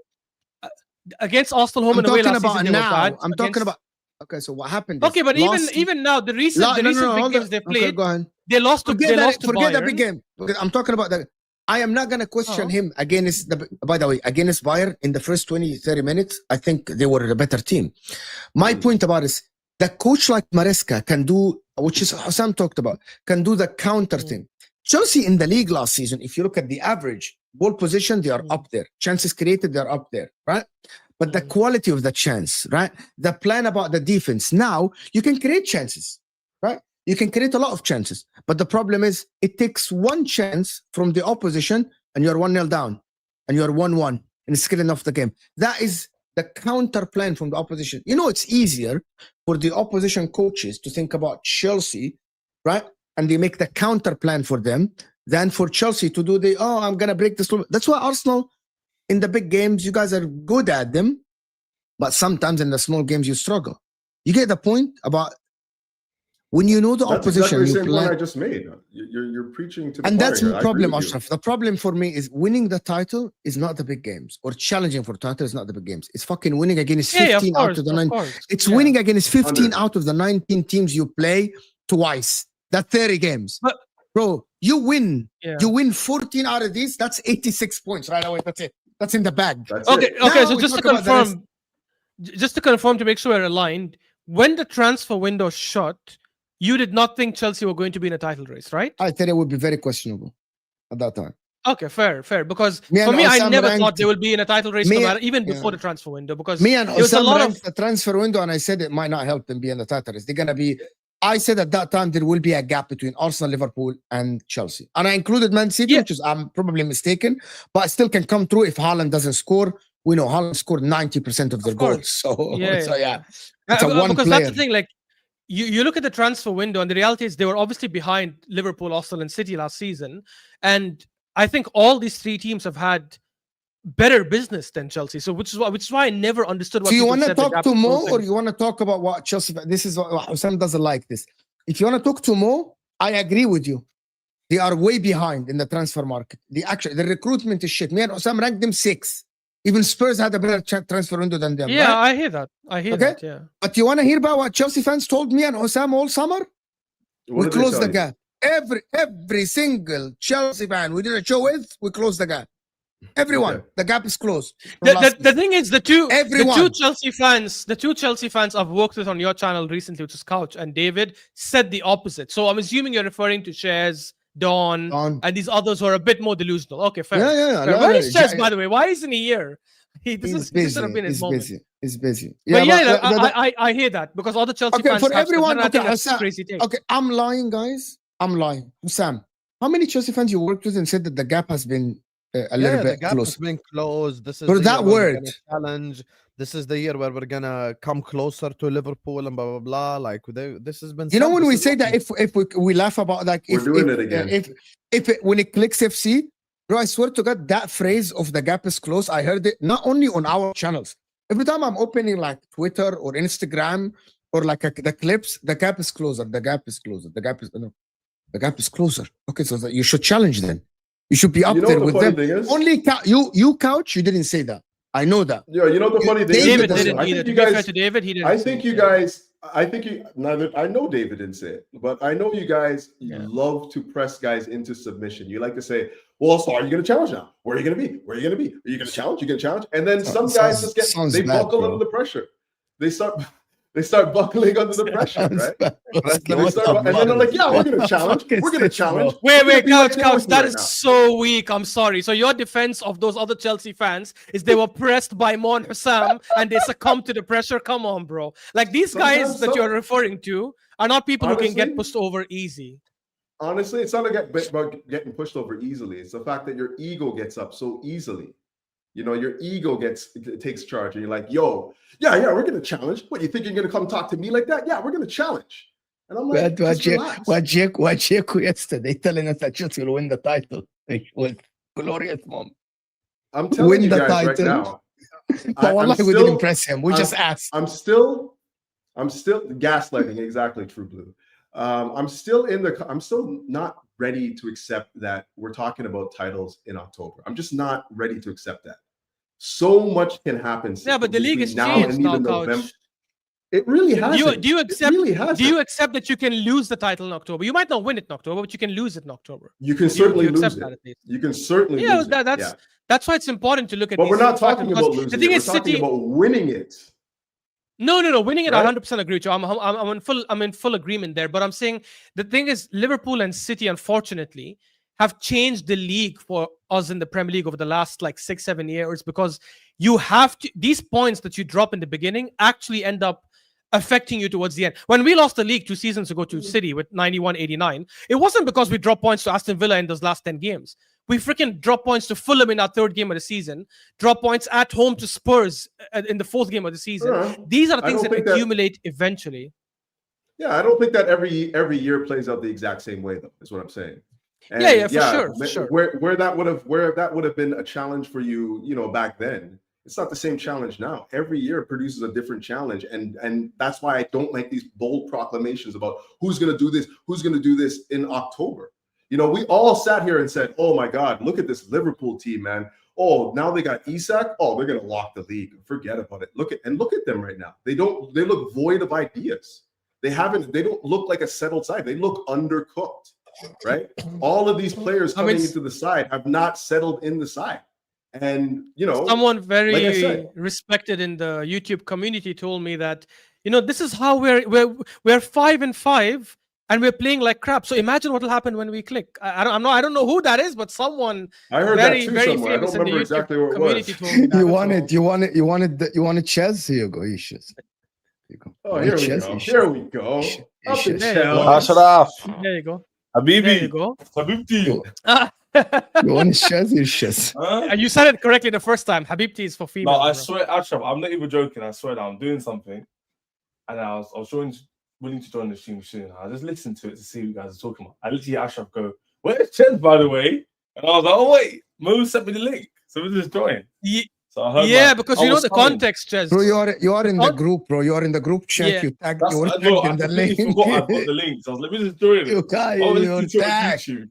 against Arsenal home and away last season, they were bad. I'm talking about. Okay, so what happened? Okay, but even now, the recent big games they played, go on. They lost to forget Bayern. the big game. I'm talking about the. I am not going to question him against by the way, against Bayern in the first 20-30 minutes. I think they were a better team. My point about is the coach like Maresca can do, which is Hassan talked about, can do the counter thing. Chelsea in the league last season, if you look at the average ball position, they are up there. Chances created, they're up there, right? But the quality of the chance, right? The plan about the defense. Now you can create chances, right? You can create a lot of chances, but the problem is it takes one chance from the opposition and you're 1-0 down and you're 1-1 and it's killing off the game. That is the counter plan from the opposition. You know, it's easier for the opposition coaches to think about Chelsea, right? And they make the counter plan for them than for Chelsea to do I'm going to break this. That's why Arsenal in the big games, you guys are good at them, but sometimes in the small games you struggle. You get the point about when you know the opposition, that's exactly the same point I just made. You're preaching to the and that's the problem, Ashraf. The problem for me is winning the title is not the big games, or challenging for the title is not the big games. It's fucking winning against 15 out of the 19. It's winning against 15 out of the 19 teams you play twice. That's 30 games. But, bro, you win. Yeah. You win 14 out of these. That's 86 points right away. That's it. That's in the bag. Okay. So just to confirm, to make sure we're aligned, when the transfer window shut, you did not think Chelsea were going to be in a title race, right? I thought it would be very questionable at that time. Okay, fair. Because Me for and me, I Osam never thought ranked- they will be in a title race, no Me- matter, even before yeah. the transfer window. Because Me and it was a Osam lot of ranked the transfer window, and I said it might not help them be in the title race. They're gonna be. I said at that time there will be a gap between Arsenal, Liverpool, and Chelsea, and I included Man City, Yeah. which is I'm probably mistaken, but still can come through if Haaland doesn't score. We know Haaland scored 90% of their course. goals, so Yeah. it's a one because player. that's the thing. Like you look at the transfer window, and the reality is they were obviously behind Liverpool, Arsenal, and City last season, and I think all these three teams have had better business than Chelsea. So which is why I never understood what So you people want to said the talk gap to is Mo, closing. or you want to talk about what Chelsea? This is what Osam doesn't like this. If you want to talk to Mo, I agree with you. They are way behind in the transfer market. The recruitment is shit. Me and Osam ranked them 6. Even Spurs had a better transfer window than them. Yeah, right? I hear that. Okay. That. Yeah. But you want to hear about what Chelsea fans told me and Osam all summer? What We did they closed tell the you? gap. Every single Chelsea fan we did a show with, we closed the gap. Everyone, Okay. the gap is closed. from The last season. thing is, the two Everyone. Chelsea fans I've worked with on your channel recently, which is Couch and David, said the opposite. So I'm assuming you're referring to Shares, Dawn, Dawn. and these others who are a bit more delusional. Okay, fair. Yeah. Fair. No, Where no, is Shares, Ja- by the way? Why isn't he here? This should have been his moment. He's busy. But yeah, but I hear that because other Chelsea Okay, fans for have everyone. I think Okay, that's crazy take. okay, I'm lying, guys. I'm lying. Sam, how many Chelsea fans you worked with and said that the gap has been a little the bit gap close? has been closed. This is For the that year where we're word. gonna challenge. This is the year where we're gonna come closer to Liverpool and blah blah blah. Like this has been. You know said. when This we is say not- that if we laugh about like We're if doing if, it again. when it clicks FC, bro, I swear to God that phrase of the gap is close. I heard it not only on our channels. Every time I'm opening like Twitter or Instagram or like the clips, the gap is closer. The gap is closer. The gap is no, the gap is closer. Okay, so you should challenge them. You should be up You know there what the with funny them. thing is? Only you Couch, you didn't say that. I know that. Yeah, you know the funny thing is, David doesn't- didn't I either. think To you be fair guys, to David, he didn't. I say think it, you yeah. guys, I think you neither. I know David didn't say it, but I know you guys love to press guys into submission. You like to say, "Well, so are you going to challenge now? Where are you going to be? Where are you going to be? Are you going to challenge? You going to challenge?" And then some guys just get sounds they bad, buckle bro. under the pressure. They start buckling under the pressure, right? They start, and then they're like, "Yeah, we're going to challenge. We're going to challenge." Wait, Couch, Couch. that is so weak. I'm sorry. So your defense of those other Chelsea fans is they were pressed by Mo and Hussam and they succumbed to the pressure. Come on, bro. Like these guys Sometimes that you're referring to are not people who can get Honestly- pushed over easy. Honestly, it's not about getting pushed over easily. It's the fact that your ego gets up so easily. You know, your ego takes charge, and you're like, "Yo, yeah, we're gonna challenge. What, you think you're gonna come talk to me like that? Yeah, we're gonna challenge." And I'm like, just relax. What Jake yesterday telling us that Chelsea will win the title. It was glorious, mom. I'm telling Win you the guys right title. now. But wallahi, we didn't impress him. We just asked. I'm still gaslighting. Exactly, True Blue. I'm still not ready to accept that we're talking about titles in October. I'm just not ready to accept that. So much can happen. Yeah, but the league has now changed and now, even November. Coach. It really has. Do you accept? It really hasn't. Do you accept that you can lose the title in October? You might not win it in October, but you can lose it in October. You can certainly lose accept it. that at least. You can certainly Yeah, lose it. that's why it's important to look at. But these we're not factors, talking because about losing the thing it. is, We're talking City. about winning it. No. Winning it, Right? I 100% agree with you. I'm in full agreement there. But I'm saying the thing is, Liverpool and City, unfortunately, have changed the league for us in the Premier League over the last like 6-7 years, because you have to, these points that you drop in the beginning actually end up affecting you towards the end. When we lost the league 2 seasons ago to City with 91-89, it wasn't because we dropped points to Aston Villa in those last 10 games. We freaking dropped points to Fulham in our 3rd game of the season, drop points at home to Spurs in the 4th game of the season. These are the things that accumulate eventually. Yeah, I don't think that every year plays out the exact same way, though, is what I'm saying. And for sure. Where that would have been a challenge for you, back then, it's not the same challenge now. Every year produces a different challenge, and that's why I don't like these bold proclamations about who's going to do this in October. We all sat here and said, "Oh my God, look at this Liverpool team, man. Oh, now they got Isak. Oh, they're going to lock the league. Forget about it. Look at them right now. They look void of ideas. They don't look like a settled side. They look undercooked, right? All of these players coming into the side have not settled in the side. And, someone very like respected in the YouTube community told me that, this is how we're 5-5 and we're playing like crap. So imagine what will happen when we click. I don't know who that is, but someone I heard very, that too very somewhere. I don't famous in the remember YouTube exactly what it community was. told me that. you wanted Chess? Here you go. You should. Here you go. Oh, You here we Chess? go. You Here we go. should. Up the There you go. challenge. Ashraf, There you go. Habibi, There you go. Habibti. Ah. You want Chess? You Chess. Huh? And you said it correctly the first time. Habibti is for No, females. I bro. swear, Ashraf, I'm not even joking. I swear that I'm doing something, and I was willing to join the stream soon. I just listened to it to see what you guys are talking about. I literally hear Ashraf go, "Where's Chen, by the way?" And I was like, "Oh wait, Mo sent me the link, so we just join." Ye- So I heard Yeah, like, because I you know was the stunned. context, Chess. Bro, you are in the Con- group, bro. You are in the group chat. Yeah. You tagged. That's, You were no, tagged I in the completely link. forgot I've got the links. I was like, "Let me just join You it." guys, Oh, you're let's do it on tagged. YouTube.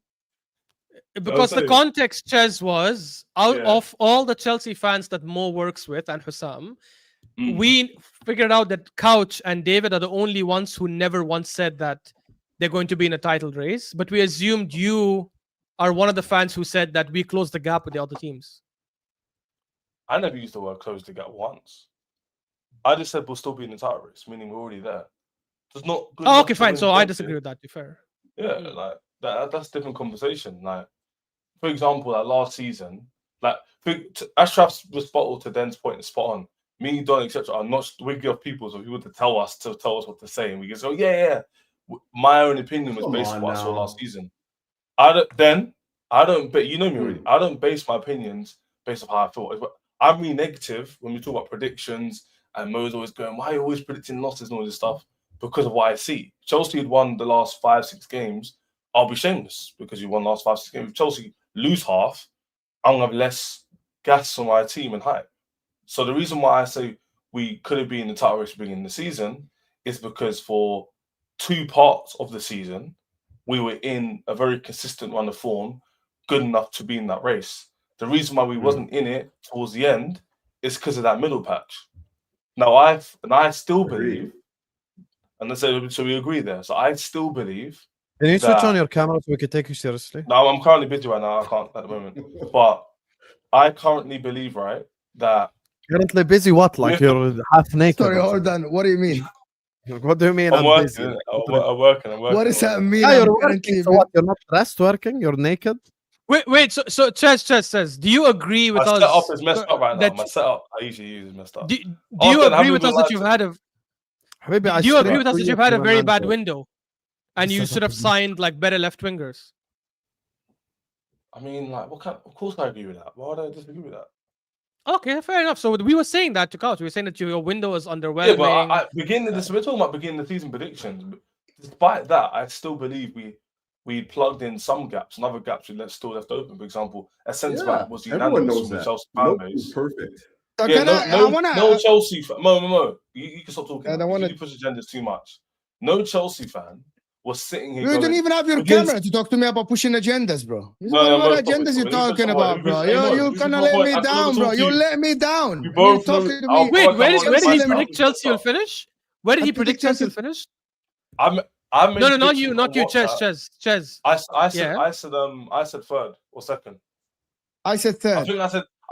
Because the saying. context, Chess, was out Yeah. of all the Chelsea fans that Mo works with and Hussam, Mm. we figured out that Couch and David are the only ones who never once said that they're going to be in a title race. But we assumed you are one of the fans who said that we closed the gap with the other teams. I never used the word "close the gap" once. I just said we'll still be in the title race, meaning we're already there. It's not good Oh, enough okay, to fine. win So I Chelsea. disagree with that, to be fair. Yeah, like that's a different conversation. Like, for example, like last season, like Ashraf's rebuttal to Den's point is spot on. Me, Don, etc. are not wiggy of people, so people to tell us what to say, and we can say, "Oh, yeah. My own opinion was Come based on on what I saw now. last season." I don't. But you know me already. I don't base my opinions based on how I feel. I'm really negative when we talk about predictions, and Mo's always going, "Why are you always predicting losses and all this stuff?" Because of what I see. Chelsea had won the last 5-6 games. I'll be shameless because you won the last 5-6 games. If Chelsea lose half, I'm gonna have less gas on my team and hype. So the reason why I say we couldn't be in the title race at the beginning of the season is because for 2 parts of the season, we were in a very consistent run of form, good enough to be in that race. The reason why we wasn't in it towards the end is because of that middle patch. Now I still believe, and so we agree there. So I still believe. Can you switch that- on your camera so we can take you seriously? No, I'm currently busy right now. I can't at the moment. But I currently believe, right, that Currently busy what? Like you're half naked. Sorry, or hold on. What do you mean? something? What do you mean I'm busy? working. I'm working. What does that mean? Yeah, I'm you're currently working. So what? You're not dressed working? You're naked? Wait. So Chess says, do you agree with My us? setup is messed up right now. that- My setup I usually use is messed up. Do Oh, you then agree have with you us been that you've lied had a? Habibi, I Do you agree stream with us for that you you've had a from very an bad Android. window, and The you setup should have is- signed like better left wingers? I mean, like, of course I agree with that. Why would I disagree with that? Okay, fair enough. So we were saying that to Couch. We were saying that your window is underwhelming. Yeah, but we're talking about beginning of the season predictions. But despite that, I still believe we plugged in some gaps, and other gaps we still left open. For example, a centre back was everyone unanimous knows from the that. Chelsea fan Nobody's base. perfect. Yeah, I wanna, no Chelsea fan. Mo, you can stop talking. I I don't don't wanna- You push agendas too much. No Chelsea fan was sitting here. you don't going, even have your against- camera to talk to me about pushing agendas, bro. No, what Mo, stop agendas it, you stop it. talking about, bro? You kind of let me down, bro. You let me down. We You both talking know- to I'll me. put- Wait, where did Chelsea he them- predict Chelsea will finish? Where did I he predict predict Chelsea will Chelsea- finish? I made No, not predictions you, on not you, WhatsApp. Ches. I said Yeah. I said third or second. I said I third.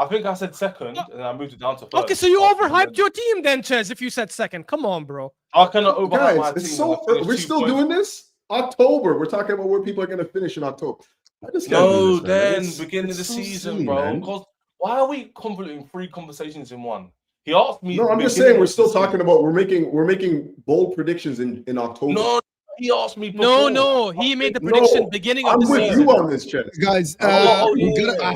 think I said second, and I moved it down to third. Okay, so you After the overhyped end. your team then, Ches, if you said second. Come on, bro. How can I overhype my Guys, it's team? when I so finished we're 2 still points? doing this. October. We're talking about where people are going to finish in October. I just can't No, do this, man. then It's- beginning it's of the so season, silly, bro. man. Because why are we convoluting 3 conversations in one? He asked me. No, I'm just beginning saying we're of the still season. talking about we're making bold predictions in October. No, he asked me. No, before. he made the No, prediction beginning of I'm the with season. you on this, Chet. Guys, Oh, I yeah.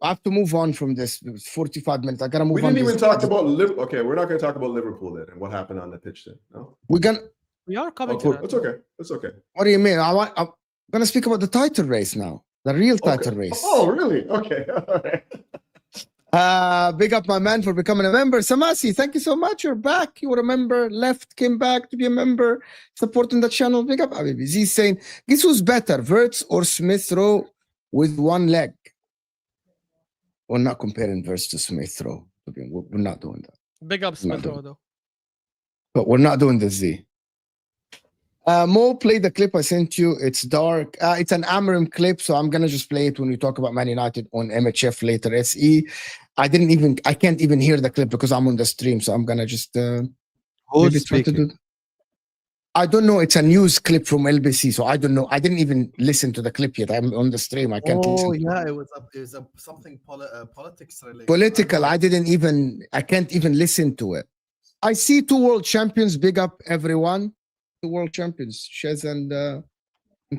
have to move on from this. It's 45 minutes. I gotta move We on. didn't even This- talk about Liverpool. Okay, we're not going to talk about Liverpool then and what happened on the pitch then. No, We're gonna. We are coming okay, to that. that's okay. That's okay. What do you mean? I'm gonna speak about the title race now. The real title Okay. race. Oh, really? Okay. All right. Big up my man for becoming a member. Samasi, thank you so much. You're back. You were a member, left, came back to be a member, supporting the channel. Big up, Habibi. Z's saying, guess who's better, Verts or Smith Rowe with one leg? We're not comparing Verts to Smith Rowe. We're not doing that. Big up Smith doing Rowe, though. But we're not doing the Z. Mo, play the clip I sent you. It's dark. It's an Amram clip, so I'm gonna just play it when we talk about Man United on MHF later. SE. I can't even hear the clip because I'm on the stream, so I'm gonna just Who's maybe try to speaking? do. I don't know. It's a news clip from LBC, so I don't know. I didn't even listen to the clip yet. I'm on the stream. I can't listen. Yeah, it was something politics related. Political. I can't even listen to it. I see 2 world champions. Big up everyone. 2 world champions, Shez and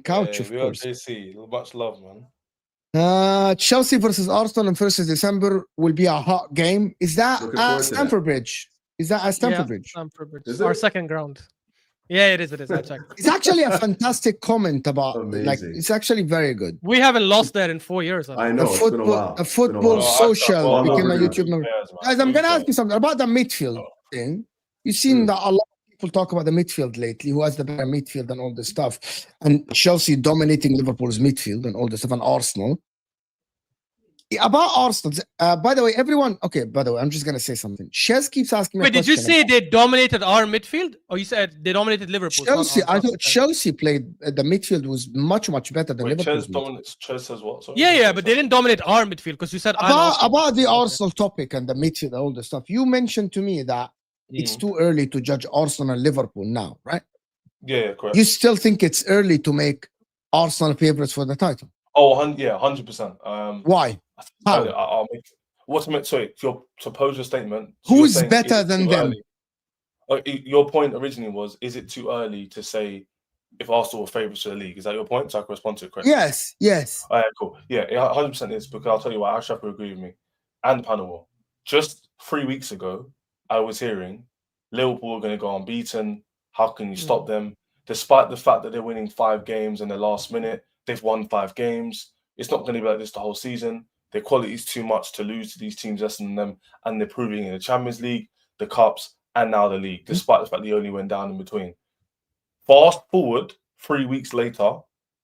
Couch, of course. JC, much love, man. Chelsea versus Arsenal on 1st of December will be a hot game. Is that at Stamford Bridge? Is that at Stamford Bridge? Stamford Bridge. Our second ground. Yeah, it is. I checked. It's actually a fantastic comment about it's actually very good. We haven't lost there in 4 years. I know. It's been a while. A football social became a YouTube number. Guys, I'm gonna ask you something about the midfield thing. You've seen that a lot of people talk about the midfield lately, who has the better midfield and all this stuff, and Chelsea dominating Liverpool's midfield and all this stuff, and Arsenal. About Arsenal, by the way, everyone. Okay, by the way, I'm just gonna say something. Shez keeps asking me. Wait, did you say they dominated our midfield, or you said they dominated Liverpool? Chelsea. I thought Chelsea played. The midfield was much better than Liverpool's. Chelsea says what? Sorry? Yeah, but they didn't dominate our midfield because you said about the Arsenal topic and the midfield, all the stuff. You mentioned to me that it's too early to judge Arsenal and Liverpool now, right? Yeah, correct. You still think it's early to make Arsenal favorites for the title? Oh, yeah, 100%. Why? How? I'll make what's meant. Sorry, your supposed statement. Who's better than them? Your point originally was: is it too early to say if Arsenal were favourites for the league? Is that your point? So I can respond to it correctly. Yes. All right, cool. Yeah, 100% is, because I'll tell you why. Ashraf will agree with me, and the panel will. Just 3 weeks ago, I was hearing Liverpool are going to go unbeaten. How can you stop them? Despite the fact that they're winning 5 games in the last minute, they've won 5 games. It's not going to be like this the whole season. Their quality is too much to lose to these teams less than them, and they're proving in the Champions League, the Cups, and now the league, despite the fact they only went down in between. Fast forward 3 weeks later,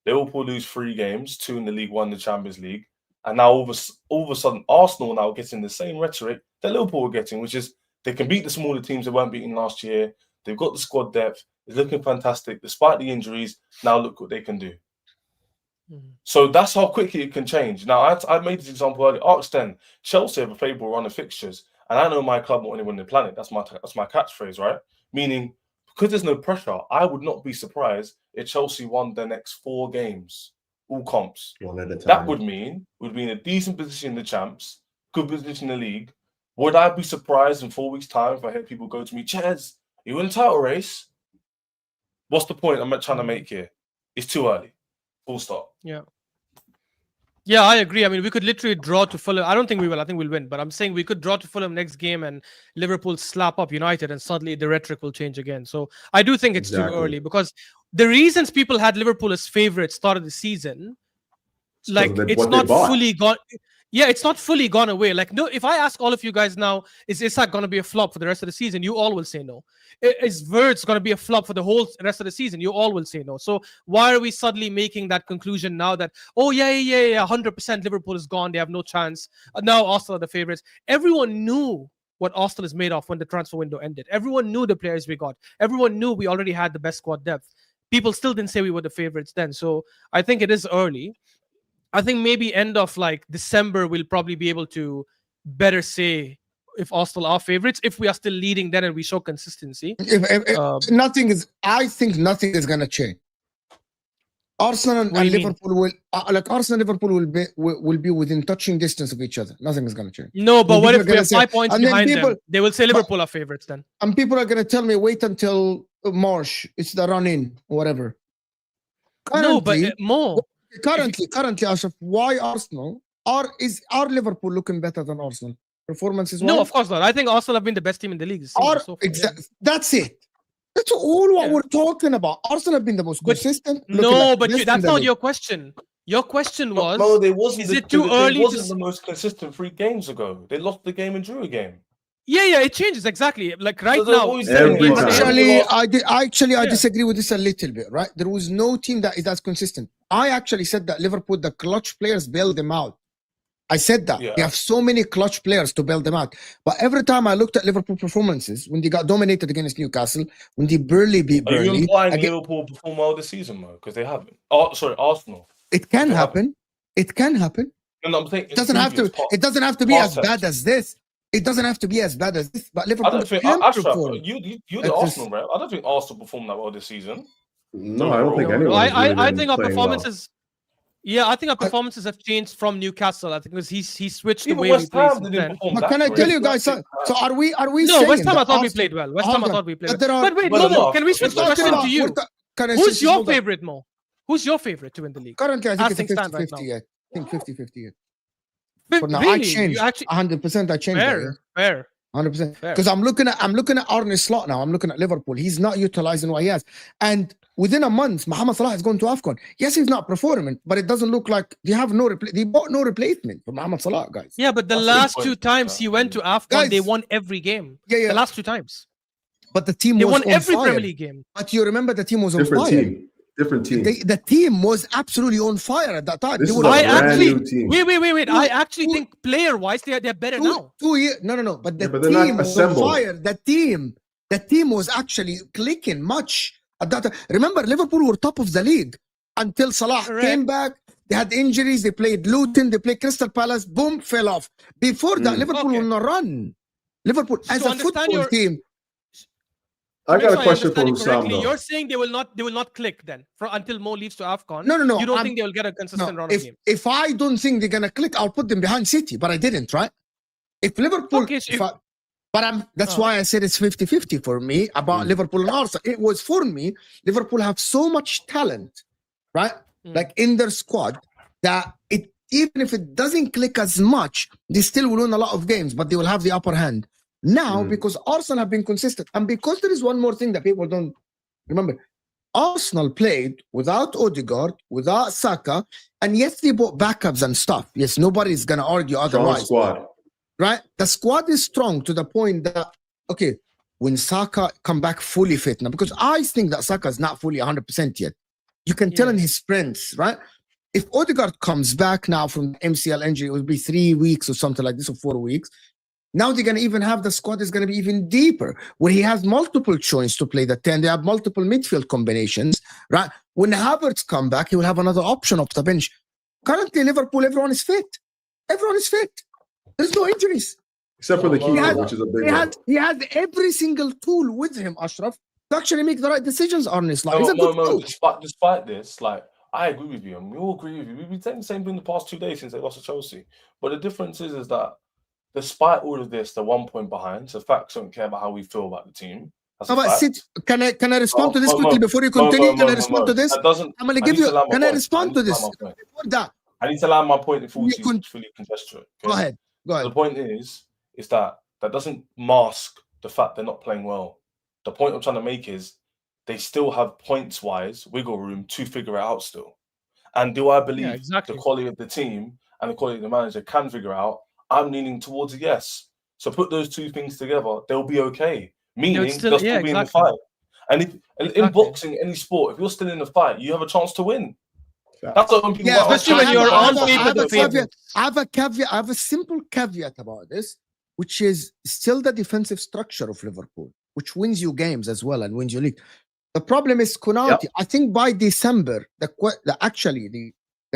Liverpool lose 3 games, 2 in the League, 1 in the Champions League, and now all of a sudden Arsenal now getting the same rhetoric that Liverpool were getting, which is they can beat the smaller teams they weren't beating last year. They've got the squad depth. It's looking fantastic despite the injuries. Now look what they can do. So that's how quickly it can change. Now, I made this example earlier. Ask then, Chelsea have a favourable run of fixtures, and I know my club more than anyone on the planet. That's my catchphrase, right? Meaning, because there's no pressure, I would not be surprised if Chelsea won their next 4 games, all comps. One at a time. That would mean we'd be in a decent position in the champs, good position in the league. Would I be surprised in 4 weeks' time if I hear people go to me, Chez, you in a title race? What's the point I'm trying to make here? It's too early. Full stop. Yeah, I agree. I mean, we could literally draw to Fulham. I don't think we will. I think we'll win. But I'm saying we could draw to Fulham next game and Liverpool slap up United, and suddenly the rhetoric will change again. So I do think it's too early, because the reasons people had Liverpool as favourites start of the season, like it's not fully gone. Yeah, it's not fully gone away. Like, no, if I ask all of you guys now, is Isak going to be a flop for the rest of the season? You all will say no. Is Wirtz going to be a flop for the whole rest of the season? You all will say no. So why are we suddenly making that conclusion now that, oh, yeah, 100% Liverpool is gone. They have no chance. Now Arsenal are the favourites. Everyone knew what Arsenal is made of when the transfer window ended. Everyone knew the players we got. Everyone knew we already had the best squad depth. People still didn't say we were the favourites then. So I think it is early. I think maybe end of like December, we'll probably be able to better say if Arsenal are favorites, if we are still leading then and we show consistency. Nothing is, I think nothing is going to change. Arsenal and Liverpool will, Arsenal and Liverpool will be within touching distance of each other. Nothing is going to change. No, but what if we have 5 points behind them? They will say Liverpool are favorites then. And people are going to tell me, wait until March. It's the run-in, whatever. Currently, no, but more. Currently, Ashraf, why Arsenal? Are Liverpool looking better than Arsenal? Performances? No, of course not. I think Arsenal have been the best team in the league. That's it. That's all what we're talking about. Arsenal have been the most consistent. No, but that's not your question. Your question was, no, they wasn't. Is it too early? It wasn't the most consistent 3 games ago. They lost the game and drew a game. Yeah, it changes exactly. Like right now, I disagree with this a little bit. Right, there was no team that is as consistent. I actually said that Liverpool, the clutch players, bailed them out. I said that they have so many clutch players to bail them out. But every time I looked at Liverpool performances, when they got dominated against Newcastle, when they barely beat Burnley, are you implying Liverpool perform well this season, though? Because they haven't. Oh, sorry, Arsenal. It can happen. It can happen. No, I'm saying it doesn't have to. It doesn't have to be as bad as this. It doesn't have to be as bad as this, but I Liverpool don't think can Ashraf, perform. you're the It's Arsenal rep. I don't think Arsenal performed that well this season. No, I don't think No, anyone. I think our playing performances. Yeah, I think our performances have changed from Newcastle. I think because he switched the Even way West we play Ham since didn't then. perform But that can I great. tell you guys? So are we? No, saying West Ham I that thought we Arsenal- played well. West Ham I Hold on. thought we played But well. there are- But wait, Well no. enough. Can we We're switch the talking question about- to you? Can I Who's say- your hold on. favorite, Mo? Who's your favorite to win the league? Currently, I As think it's a things stand right 50-50 now. yet. I think 50-50 yet. But now I Really? changed. You actually 100%. I changed that. Yeah. fair. 100%. Fair. Because I'm looking at Arne slot now. I'm looking at Liverpool. He's not utilizing what he has. And within a month, Mohamed Salah is going to AFCON. Yes, he's not performing, but it doesn't look like they bought no replacement for Mohamed Salah, guys. Yeah, but the That's a good last point. 2 times he went to AFCON, Guys. they won every game. Yeah. The last 2 times. But the team They was won on every fire. Premier League game. But you remember the team was on Different fire. team. Different team. The team was absolutely on fire at that time. This They is were a I brand actually new team. wait. I actually Two- think player-wise they're better now. 2 years. No. But the Yeah, but they're not team was on assembled. fire. The team was actually clicking much at that time. Remember, Liverpool were top of the league until Salah Correct. came back. They had injuries. They played Luton. They played Crystal Palace. Boom, fell off. Before that, Liverpool Okay. were on a run. Liverpool as To a understand football your- team. I Make got sure a question for understand you Hussam correctly. though. You're saying they will not click then until Mo leaves to AFCON. No. You don't I'm- think they will get a consistent No, run of games. if I don't think they're gonna click, I'll put them behind City, but I didn't, right? If Liverpool, Okay, so that's why I said it's 50-50 for me about Liverpool and Arsenal. It was for me, Liverpool have so much talent, right? Like in their squad that even if it doesn't click as much, they still will win a lot of games, but they will have the upper hand. Now, because Arsenal have been consistent, and because there is one more thing that people don't remember. Arsenal played without Odegaard, without Saka, and yes, they bought backups and stuff. Yes, nobody's going to argue Strong otherwise. squad. Right? The squad is strong to the point that, okay, when Saka come back fully fit now, because I think that Saka is not fully 100% yet. You can tell in his sprints, right? If Odegaard comes back now from MCL injury, it will be 3 weeks or something like this, or 4 weeks. Now they're going to even have the squad is going to be even deeper, where he has multiple choices to play the 10. They have multiple midfield combinations, right? When Havertz come back, he will have another option off the bench. Currently, Liverpool, everyone is fit. Everyone is fit. There's no injuries. Except for the keeper, had- which is a big He one. had every single tool with him, Ashraf, to actually make the right decisions on this. Like, No, he's a no, good no. coach. Despite this, like I agree with you, and we all agree with you. We've been saying the same thing the past 2 days since they lost to Chelsea. But the difference is that despite all of this, they're 1 point behind. So facts don't care about how we feel about the team. That's How a about fact. Sid? Can I respond to this Mo, quickly before you continue? Can I respond to this? That doesn't. I'm going to I give need you. to land my Can I point. respond to need to this? land my point. Before that, I need to land my point before You you can- fully contest it. go ahead. Go The ahead. point is that doesn't mask the fact they're not playing well. The point I'm trying to make is they still have points-wise wiggle room to figure it out still. And do I believe exactly. the quality of the team and the quality of the manager can figure it out? I'm leaning towards a yes. So put those two things together, they'll be okay. Meaning they'll still be in the exactly. fight. And if in boxing, any sport, if you're still in the fight, you have a chance to win. That's what when people Yeah, especially when you're on paper the favorite. I have a caveat. I have a simple caveat about this, which is still the defensive structure of Liverpool, which wins you games as well and wins you league. The problem is Konate. I think by December, the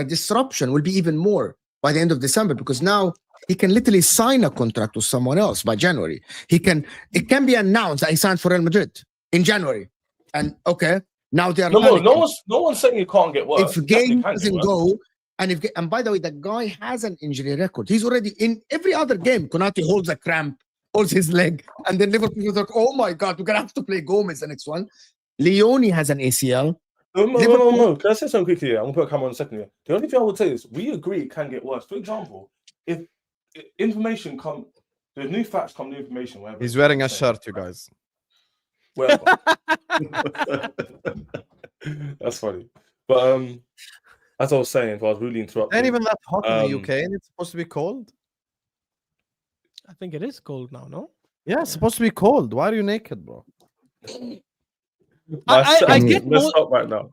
disruption will be even more by the end of December, because now he can literally sign a contract with someone else by January. It can be announced that he signed for Real Madrid in January, and okay, now they are no one's saying it can't get worse. if game doesn't go, and by the way, the guy has an injury record. He's already in every other game. Konate holds a cramp, holds his leg, and then Liverpool was like, "Oh my God, we're gonna have to play Gomez the next one." Leone has an ACL. No. Can I say something quickly? I'm gonna put a camera on a second here. The only thing I would say is we agree it can get worse. For example, if information come, the new facts come, new information. Whatever. He's wearing a shirt, you guys. Whatever. That's funny. But as I was saying, if I was really interrupting. And even that hot in the UK, and it's supposed to be cold. I think it is cold now, no? Yeah, it's supposed to be cold. Why are you naked, bro? I get Let's more. stop right now.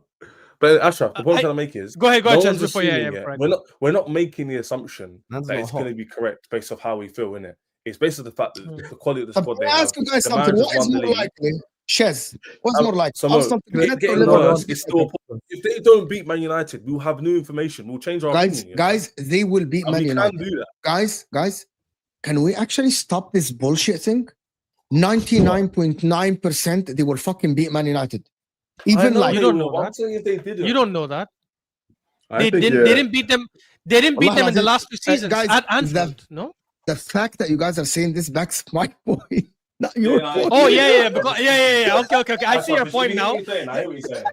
But Ashraf, the point I'm trying to make is Go ahead, no Chance, one's before assuming yeah, it. We're not making the assumption That's that not it's hot. going to be correct based off how we feel in it. It's based on the fact that the quality of the squad they I have. ask you guys the something. managers What is won the more league. likely? Shez, what's more likely? So, Arsenal to get getting Liverpool? worse is still a problem. If they don't beat Man United, we'll have new information. We'll change our opinion. Guys, they will beat And Man we United. can do that. Guys, can we actually stop this bullshit thing? 99.9% they will fucking beat Man United. Even know like You don't know I'm that. saying if they didn't. You don't know that. I They think, didn't beat them. They didn't beat Wallahi them in the Azim, last 2 seasons guys, at Anfield. No. the fact that you guys are saying this backs my point, not your Yeah, point. Oh yeah. Because, yeah. Okay. I see your point now. I hear what you're saying.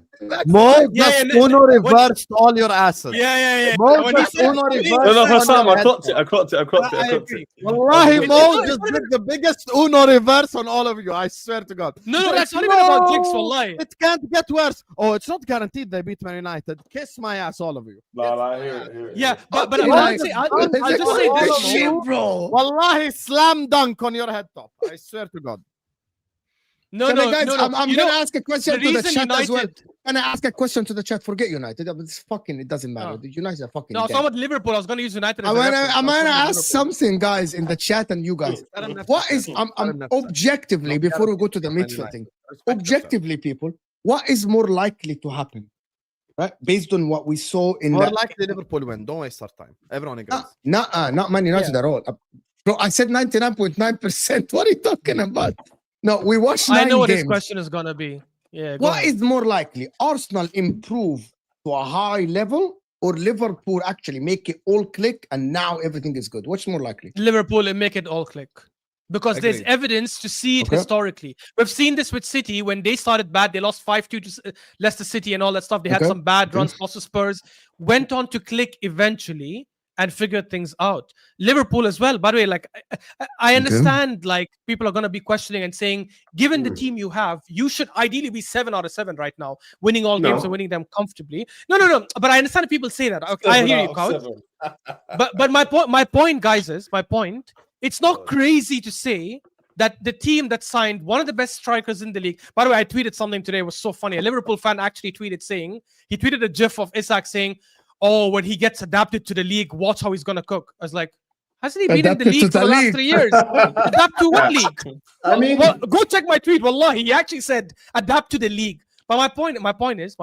Mo Yeah, just yeah, Uno when- reversed all your assets. Yeah. Mo When he just said- Uno when he- reversed No, all Sam, your I clocked heads. it. I clocked it. I agree. Wallahi, It's Mo not- just did the biggest Uno reverse on all of you. I swear to God. No, He's it's not even about jinx, wallahi. It can't get worse. Oh, it's not guaranteed they beat Man United. Kiss my ass, all of you. No, I hear it. Yeah, but Okay, I'll like- just say all this, of Mo. you. bro. Wallahi, slam dunk on your head top. I swear to God. No, Guys, no. I'm You gonna know, ask a question the to the reason chat as well. United. Can I ask a question to the chat? Forget United. It's fucking. It doesn't matter. No. The United are fucking. No, I was dead. talking about Liverpool. I was going to use United. As I'm a gonna, reference. I'm I was gonna talking about ask Liverpool. something, guys, in the chat and you guys. What is I'm objectively before we go to the midfield thing? Objectively, people, what is more likely to happen? Right, based on what we saw in More that. likely Liverpool win. Don't waste our time. Everyone agrees. Not Man United at all. Bro, I said 99.9%. What are you talking about? No, we watched 9 I know what games. his question is going to be. Yeah. go What ahead. is more likely? Arsenal improve to a high level or Liverpool actually make it all click and now everything is good? What's more likely? Liverpool and make it all click? Because there's Agreed. evidence to see it Okay. historically. We've seen this with City when they started bad. They lost 5-2 to Leicester City and all that stuff. They had Okay. some bad Okay. runs, lost to Spurs, went on to click eventually and figured things out. Liverpool as well. By the way, like I understand like people are going to be questioning and saying, given the team you have, you should ideally be 7 out of 7 right now, winning all games No. and winning them comfortably. No. But I understand if people say that. Okay, I hear you, Couch. But my point, guys, is it's not crazy to say that the team that signed one of the best strikers in the league. By the way, I tweeted something today. It was so funny. A Liverpool fan actually tweeted a GIF of Isak saying, "Oh, when he gets adapted to the league, watch how he's gonna cook." I was like, hasn't he been in the Adapted to league for the the last league. 3 years? Adapt to what league? I mean, Well, go check my tweet. Wallahi, he actually said adapt to the league. But my point is,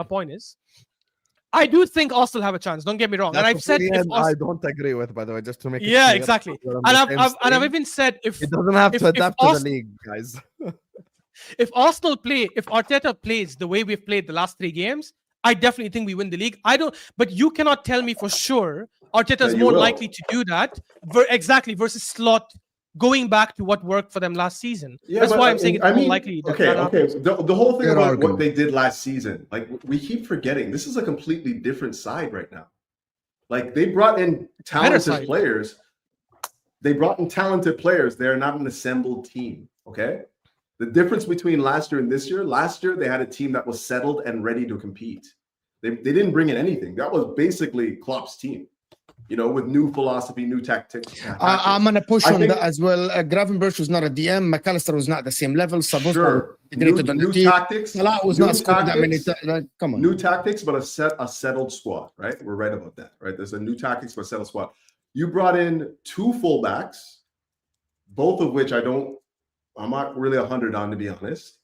I do think Arsenal have a chance. Don't get me wrong. And I've said, if I Arsenal, don't agree with, by the way, just to make it yeah, clear, exactly. we're on And the same I've stream. even said if It doesn't have if- to if adapt to the Arsenal- league, guys. if Arteta plays the way we've played the last 3 games, I definitely think we win the league. But you cannot tell me for sure Arteta is That you more will. likely to do that. Exactly versus Slot going back to what worked for them last season. That's but why I'm saying it's I more mean, likely. That Okay. that happens. The whole thing Fair about argument. what they did last season, like we keep forgetting, this is a completely different side right now. Like they brought in talented side. players. They brought in talented players. They're not an assembled team. Okay. The difference between last year and this year, last year they had a team that was settled and ready to compete. They didn't bring in anything. That was basically Klopp's team, with new philosophy, new tactics. I'm gonna push I on think- that as well. Gravenberch was not a DM. McAllister was not at the same level. Sabozka Sure. integrated on the New team. tactics. Salah was new not scoring that many tactics. times. Come on. New tactics, but a settled squad, right? We're right about that, right? There's a new tactics, but a settled squad. You brought in 2 fullbacks, both of which I'm not really 100 on, to be honest.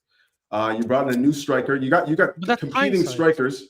You brought in a new striker. You got But that's competing hindsight. strikers.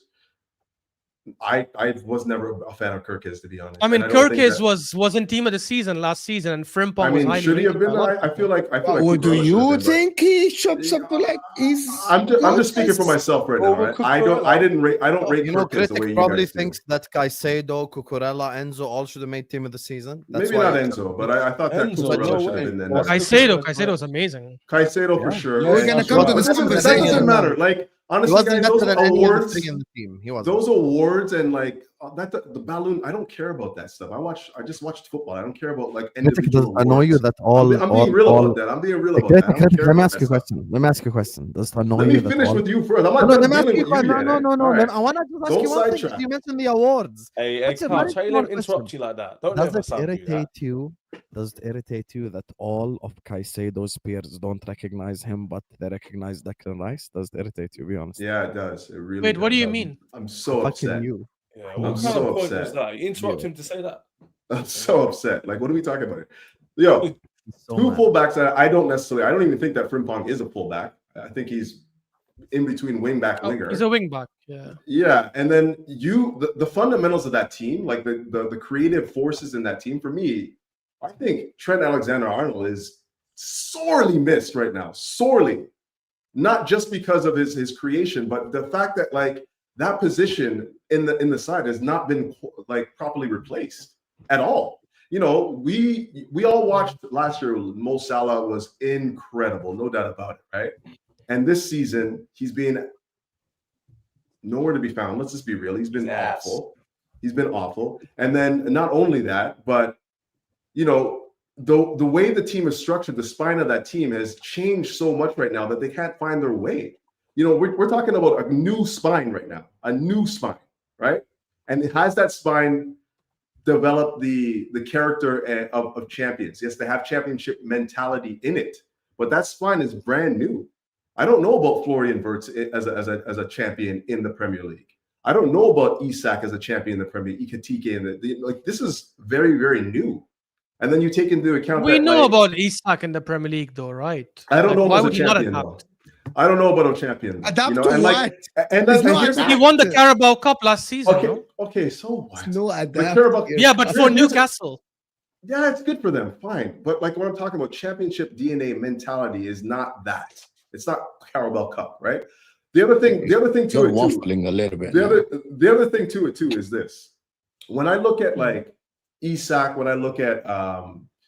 I was never a fan of Kirkes, to be honest. I mean, And don't think Kirkes that- was in team of the season last season, and Frimpong I was mean, highly should he have rated been? by a lot of I feel like. Or do Cucurella should you have been, but- think he shops up like he's? I'm just speaking for myself right now. Right? I don't rate You know, Kirkes the way Critic you probably guys do. thinks that Caicedo, Cucurella, Enzo all should have made team of the season. That's Maybe why not Enzo, but I thought that Enzo, Cucurella no should way. have been there. Well, Caicedo was amazing. Caicedo for Yeah. sure. We're gonna come to this That conversation. doesn't matter. Like He honestly, wasn't guys, better those than any of the awards, 3 in the team. He wasn't. those awards, and like the balloon. I don't care about that stuff. I just watched football. I don't care about like Critic, does individual it annoy you awards. that all? I'm being real about that. I'm being real about that. I don't Critic, care let me about ask that you a stuff. question. Let me ask you a question. Does it annoy Let you me that finish all? with you first. I'm No, not let me done ask dealing you. with you yet. No. All right. I want to just ask Don't you one thing. sidetrack. You mentioned the awards. Hey, That's a Couch, very how you small let me interrupt you like that? Don't Does ever it Sam do that. irritate you? Does it irritate you that all of Caicedo's peers don't recognize him, but they recognize Declan Rice? Does it irritate you? Be honest. Yeah, it does. It really. Wait, what do does. you mean? I'm so Fucking upset. you. Yeah, I'm what so kind of point upset. was that? You interrupt Yeah. him to say that. I'm so upset. Like, what are we talking about here? Yo, So 2 mad. fullbacks that I don't even think that Frimpong is a fullback. I think he's in between wing back, winger. He's a wing back. Yeah. Yeah, and then the fundamentals of that team, like the creative forces in that team, for me, I think Trent Alexander-Arnold is sorely missed right now. Sorely. Not just because of his creation, but the fact that like that position in the side has not been like properly replaced at all. You know, we all watched last year. Mo Salah was incredible, no doubt about it, right? And this season, he's been nowhere to be found. Let's just be real. He's been awful. He's been awful. And then not only that, but you know, the way the team is structured, the spine of that team has changed so much right now that they can't find their way. You know, we're talking about a new spine right now, a new spine, right? And has that spine developed the character of champions? Yes, they have championship mentality in it, but that spine is brand new. I don't know about Florian Wirtz as a champion in the Premier League. I don't know about Isak as a champion in the Premier League, Ikatike, like this is very, very new. And then you take into account we that, know like, about Isak in the Premier League, though, right? I don't Like, know why about would a he not champion. adapt? I don't know about a champion. Adapt you know? to And what? like, and There's then no here's adapt. He won the Carabao Cup last season, okay, no? okay, so what? No The adapt. Carabao, Yeah, but for Newcastle. yeah, it's good for them, fine. But like what I'm talking about, championship DNA mentality is not that. It's not Carabao Cup, right? The other thing to You're it too. waffling a little bit. The other thing to it too is this. When I look at like Isak, when I look at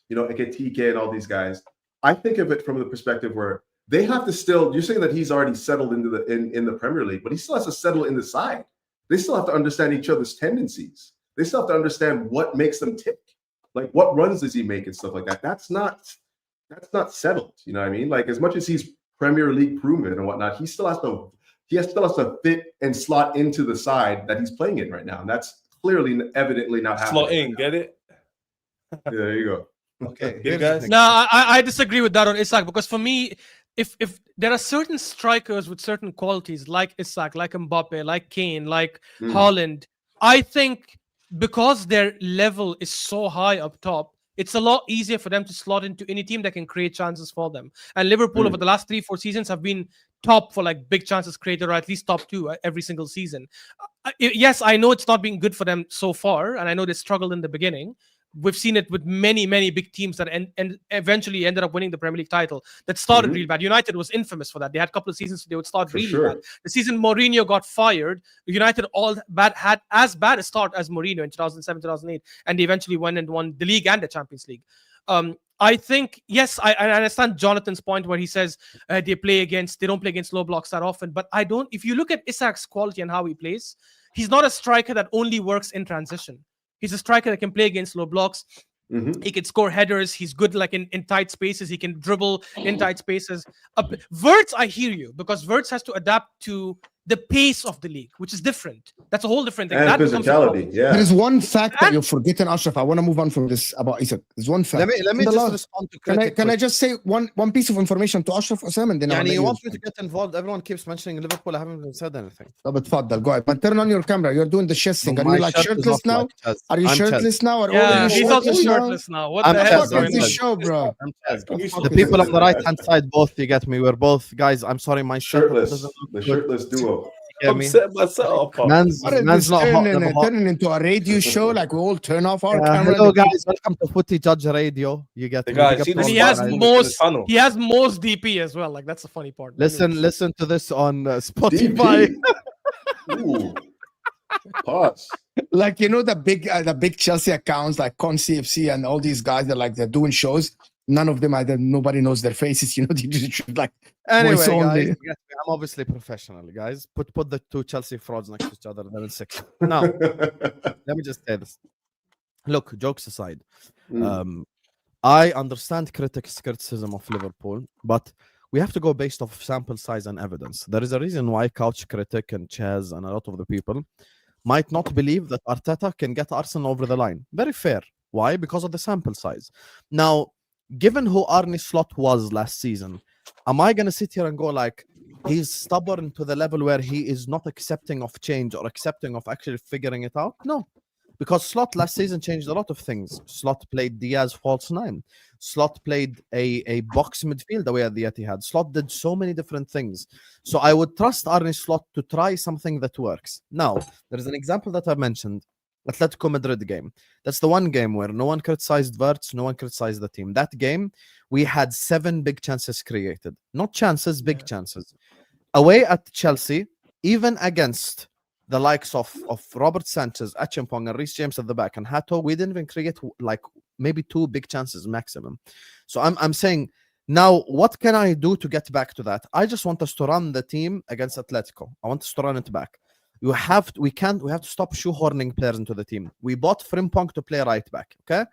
you know, Ekitike and all these guys, I think of it from the perspective where they have to still. You're saying that he's already settled into the in the Premier League, but he still has to settle in the side. They still have to understand each other's tendencies. They still have to understand what makes them tick, like what runs does he make and stuff like that. That's not settled. You know what I mean? Like as much as he's Premier League proven and whatnot, he still has to fit and slot into the side that he's playing in right now, and that's clearly evidently not happening. Slot in, get it? Yeah, there you go. Okay, Good guys. No, I disagree with that on Isak, because for me, if there are certain strikers with certain qualities like Isak, like Mbappe, like Kane, like Haaland, I think because their level is so high up top, it's a lot easier for them to slot into any team that can create chances for them. And Liverpool over the last 3-4 seasons have been top for like big chances created, or at least top 2 every single season. Yes, I know it's not been good for them so far, and I know they struggled in the beginning. We've seen it with many, many big teams that and eventually ended up winning the Premier League title that started really bad. United was infamous for that. They had a couple of seasons they would start really bad. The season Mourinho got fired, United had as bad a start as Mourinho in 2007, 2008, and they eventually went and won the league and the Champions League. I think, yes, I understand Jonathan's point where he says they don't play against low blocks that often, but I don't. If you look at Isak's quality and how he plays, he's not a striker that only works in transition. He's a striker that can play against low blocks. He can score headers. He's good like in tight spaces. He can dribble in tight spaces. Wirtz, I hear you, because Wirtz has to adapt to the pace of the league, which is different. That's a whole different thing. And that physicality, yeah. There is one fact that you're forgetting, Ashraf. I want to move on from this about Isak. There's one fact. Let me just respond to Can I just say one piece of information to Ashraf Osam, and then I'll let you want me to get involved? Everyone keeps mentioning Liverpool. I haven't even said anything. No, but Faddal, go ahead. But turn on your camera. You're doing the chest thing. Are you like shirtless now? Are you shirtless now? Yeah, he's also shirtless now. What the hell is going this on? show, bro? The people on the right hand side, both, you get me. We're both guys. I'm sorry, my Shirtless, the shirtless duo. I'm setting myself up. Man's not hot. Turning into a radio show, like we all turn off our camera. Hello guys, welcome to Footy Judge Radio. You get me. Guys, And he has most DP as well. Like that's the funny part. Listen to this on Spotify. Ooh. Pause. Like, you know, the big Chelsea accounts like Con CFC and all these guys that like they're doing shows. None of them either. Nobody knows their faces. You know, they just like anyway, voice guys, only. I'm obviously professional, guys. Put the two Chelsea frauds next to each other. They're in 6. Now, let me just say this. Look, jokes aside, I understand criticism of Liverpool, but we have to go based off sample size and evidence. There is a reason why Couch Critic and Chaz and a lot of the people might not believe that Arteta can get Arsenal over the line. Very fair. Why? Because of the sample size. Now, given who Arne Slot was last season, am I going to sit here and go like, he's stubborn to the level where he is not accepting of change or accepting of actually figuring it out? No. Because Slot last season changed a lot of things. Slot played Diaz false 9. Slot played a box midfield away at the Etihad. Slot did so many different things. So I would trust Arne Slot to try something that works. Now, there is an example that I mentioned. Atletico Madrid game. That's the one game where no one criticized Wirtz, no one criticized the team. That game, we had 7 big chances created. Not chances, big chances. Away at Chelsea, even against the likes of Robert Sanchez, Achimpong, and Reece James at the back, and Hato, we didn't even create like maybe 2 big chances maximum. So I'm saying, now what can I do to get back to that? I just want us to run the team against Atletico. I want us to run it back. We have to stop shoehorning players into the team. We bought Frimpong to play right back. Okay.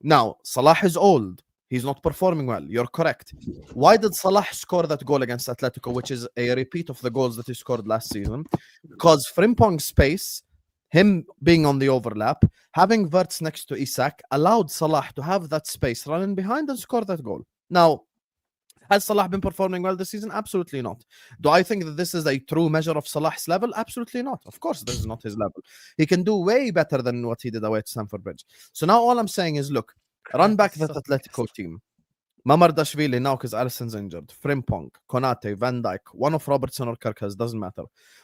Now Salah is old. He's not performing well. You're correct. Why did Salah score that goal against Atletico, which is a repeat of the goals that he scored last season? Because Frimpong's space, him being on the overlap, having Wirtz next to Isak, allowed Salah to have that space running behind and score that goal. Now, has Salah been performing well this season? Absolutely not. Do I think that this is a true measure of Salah's level? Absolutely not. Of course, this is not his level. He can do way better than what he did away at Stamford Bridge. So now all I'm saying is, look, run back that Atletico team. Mamardashvili now because Alisson's injured. Frimpong, Konate, Van Dijk, one of Robertson or Kirkes, doesn't matter.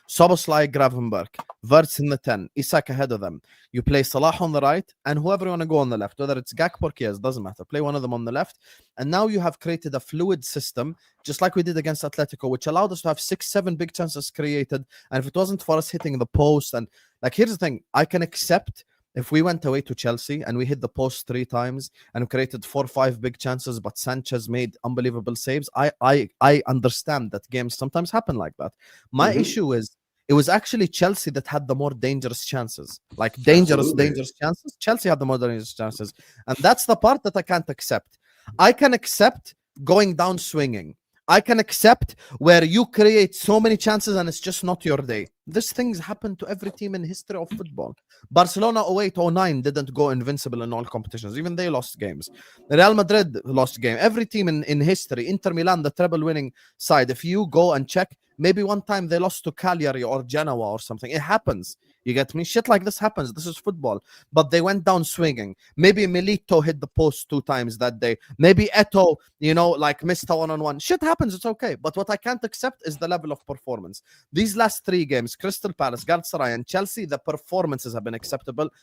Szoboszlai, Gravenberch, Wirtz in the 10, Isak ahead of them. You play Salah on the right and whoever you want to go on the left, whether it's Gakpo or Chiesa, doesn't matter. Play one of them on the left. And now you have created a fluid system, just like we did against Atletico, which allowed us to have 6-7 big chances created. And if it wasn't for us hitting the post, and like, here's the thing, I can accept if we went away to Chelsea and we hit the post 3 times and created 4-5 big chances, but Sanchez made unbelievable saves, I understand that games sometimes happen like that. My issue is, it was actually Chelsea that had the more dangerous chances. Like dangerous chances. Chelsea had the more dangerous chances. And that's the part that I can't accept. I can accept going down swinging. I can accept where you create so many chances and it's just not your day. These things happen to every team in the history of football. Barcelona 08-09 didn't go invincible in all competitions. Even they lost games. Real Madrid lost game. Every team in history, Inter Milan, the treble-winning side, if you go and check, maybe one time they lost to Cagliari or Genoa or something. It happens. You get me? Shit like this happens. This is football. But they went down swinging. Maybe Milito hit the post 2 times that day. Maybe Eto'o, like missed a one-on-one. Shit happens. It's okay. But what I can't accept is the level of performance. These last 3 games, Crystal Palace, Galatasaray, and Chelsea, the performances have been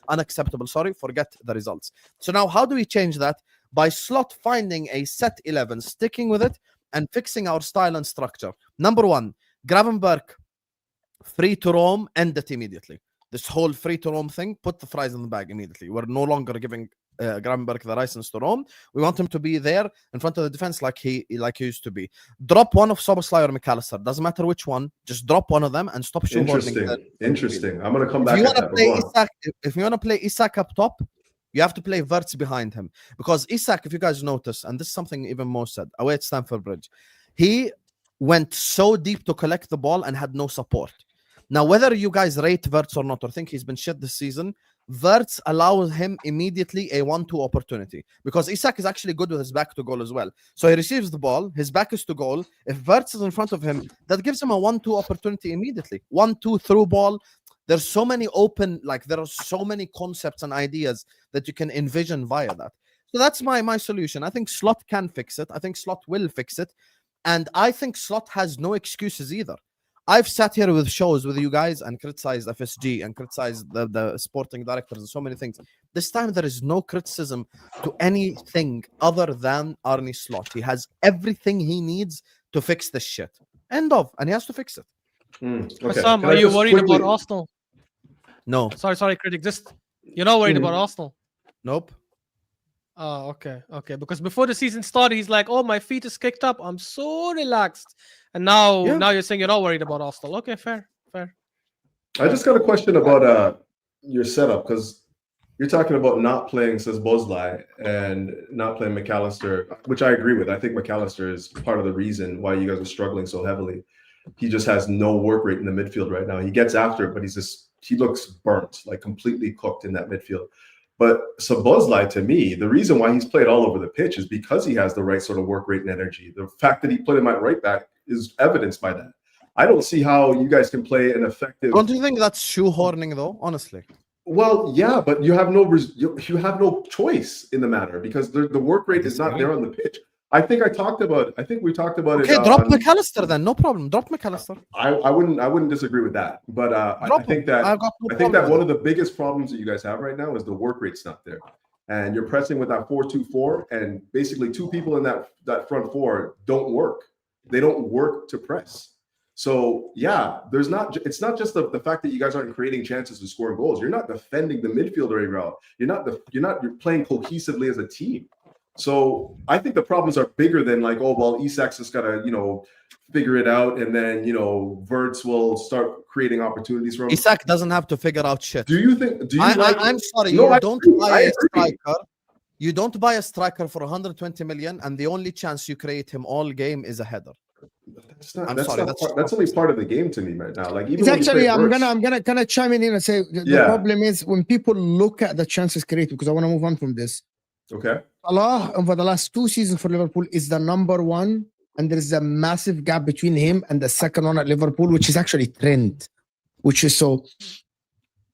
unacceptable. Forget the results. So now how do we change that? By Slot finding a set 11, sticking with it, and fixing our style and structure. Number 1, Gravenberch, free to roam, end it immediately. This whole free to roam thing, put the fries in the bag immediately. We're no longer giving Gravenberch the license to roam. We want him to be there in front of the defense like he used to be. Drop one of Szoboszlai or McAllister. Doesn't matter which one. Just drop one of them and stop shoehorning. Interesting. I'm going to come back at that. If you want to play Isak up top, you have to play Wirtz behind him. Because Isak, if you guys notice, and this is something even Mo said, away at Stamford Bridge, he went so deep to collect the ball and had no support. Now, whether you guys rate Wirtz or not, or think he's been shit this season, Wirtz allows him immediately a 1-2 opportunity. Because Isak is actually good with his back to goal as well. So he receives the ball, his back is to goal. If Wirtz is in front of him, that gives him a 1-2 opportunity immediately. 1-2 through ball. There's so many there are so many concepts and ideas that you can envision via that. So that's my solution. I think Slot can fix it. I think Slot will fix it. And I think Slot has no excuses either. I've sat here with shows with you guys and criticized FSG and criticized the sporting directors and so many things. This time there is no criticism to anything other than Arne Slot. He has everything he needs to fix this shit. End of. And he has to fix it. Okay. Sam, are you worried about Arsenal? No. Sorry, critic. You're not worried about Arsenal? Nope. Oh, okay. Because before the season started, he's like, "Oh, my feet is kicked up. I'm so relaxed." And now you're saying you're not worried about Arsenal. Okay, fair. I just got a question about your setup, because you're talking about not playing Szoboszlai and not playing McAllister, which I agree with. I think McAllister is part of the reason why you guys are struggling so heavily. He just has no work rate in the midfield right now. He gets after it, but he looks burnt, like completely cooked in that midfield. But Szoboszlai, to me, the reason why he's played all over the pitch is because he has the right sort of work rate and energy. The fact that he played him at right back is evidenced by that. I don't see how you guys can play an effective. Don't you think that's shoehorning, though? Honestly. Well, yeah, but you have no choice in the matter, because the work rate is not there on the pitch. I think we talked about Okay, it. drop McAllister then. No problem. Drop McAllister. I wouldn't disagree with that. But I think that one of the biggest problems that you guys have right now is the work rate's not there. And you're pressing with that 4-2-4, and basically two people in that front four don't work. They don't work to press. So yeah, it's not just the fact that you guys aren't creating chances to score goals. You're not defending the midfield very well. You're playing cohesively as a team. So I think the problems are bigger than like, oh well, Isak's just gotta, figure it out, and then Verts will start creating opportunities for him. Isak doesn't have to figure out shit. I'm sorry, No, you don't buy a striker. You don't buy a striker for 120 million, and the only chance you create him all game is a header. That's only part of the game to me right now. Like, even it's actually, I'm gonna kind of chime in here and say the problem is when people look at the chances created, because I want to move on from this. Okay. Salah over the last 2 seasons for Liverpool is the number one, and there is a massive gap between him and the second one at Liverpool, which is actually Trent. Which is so.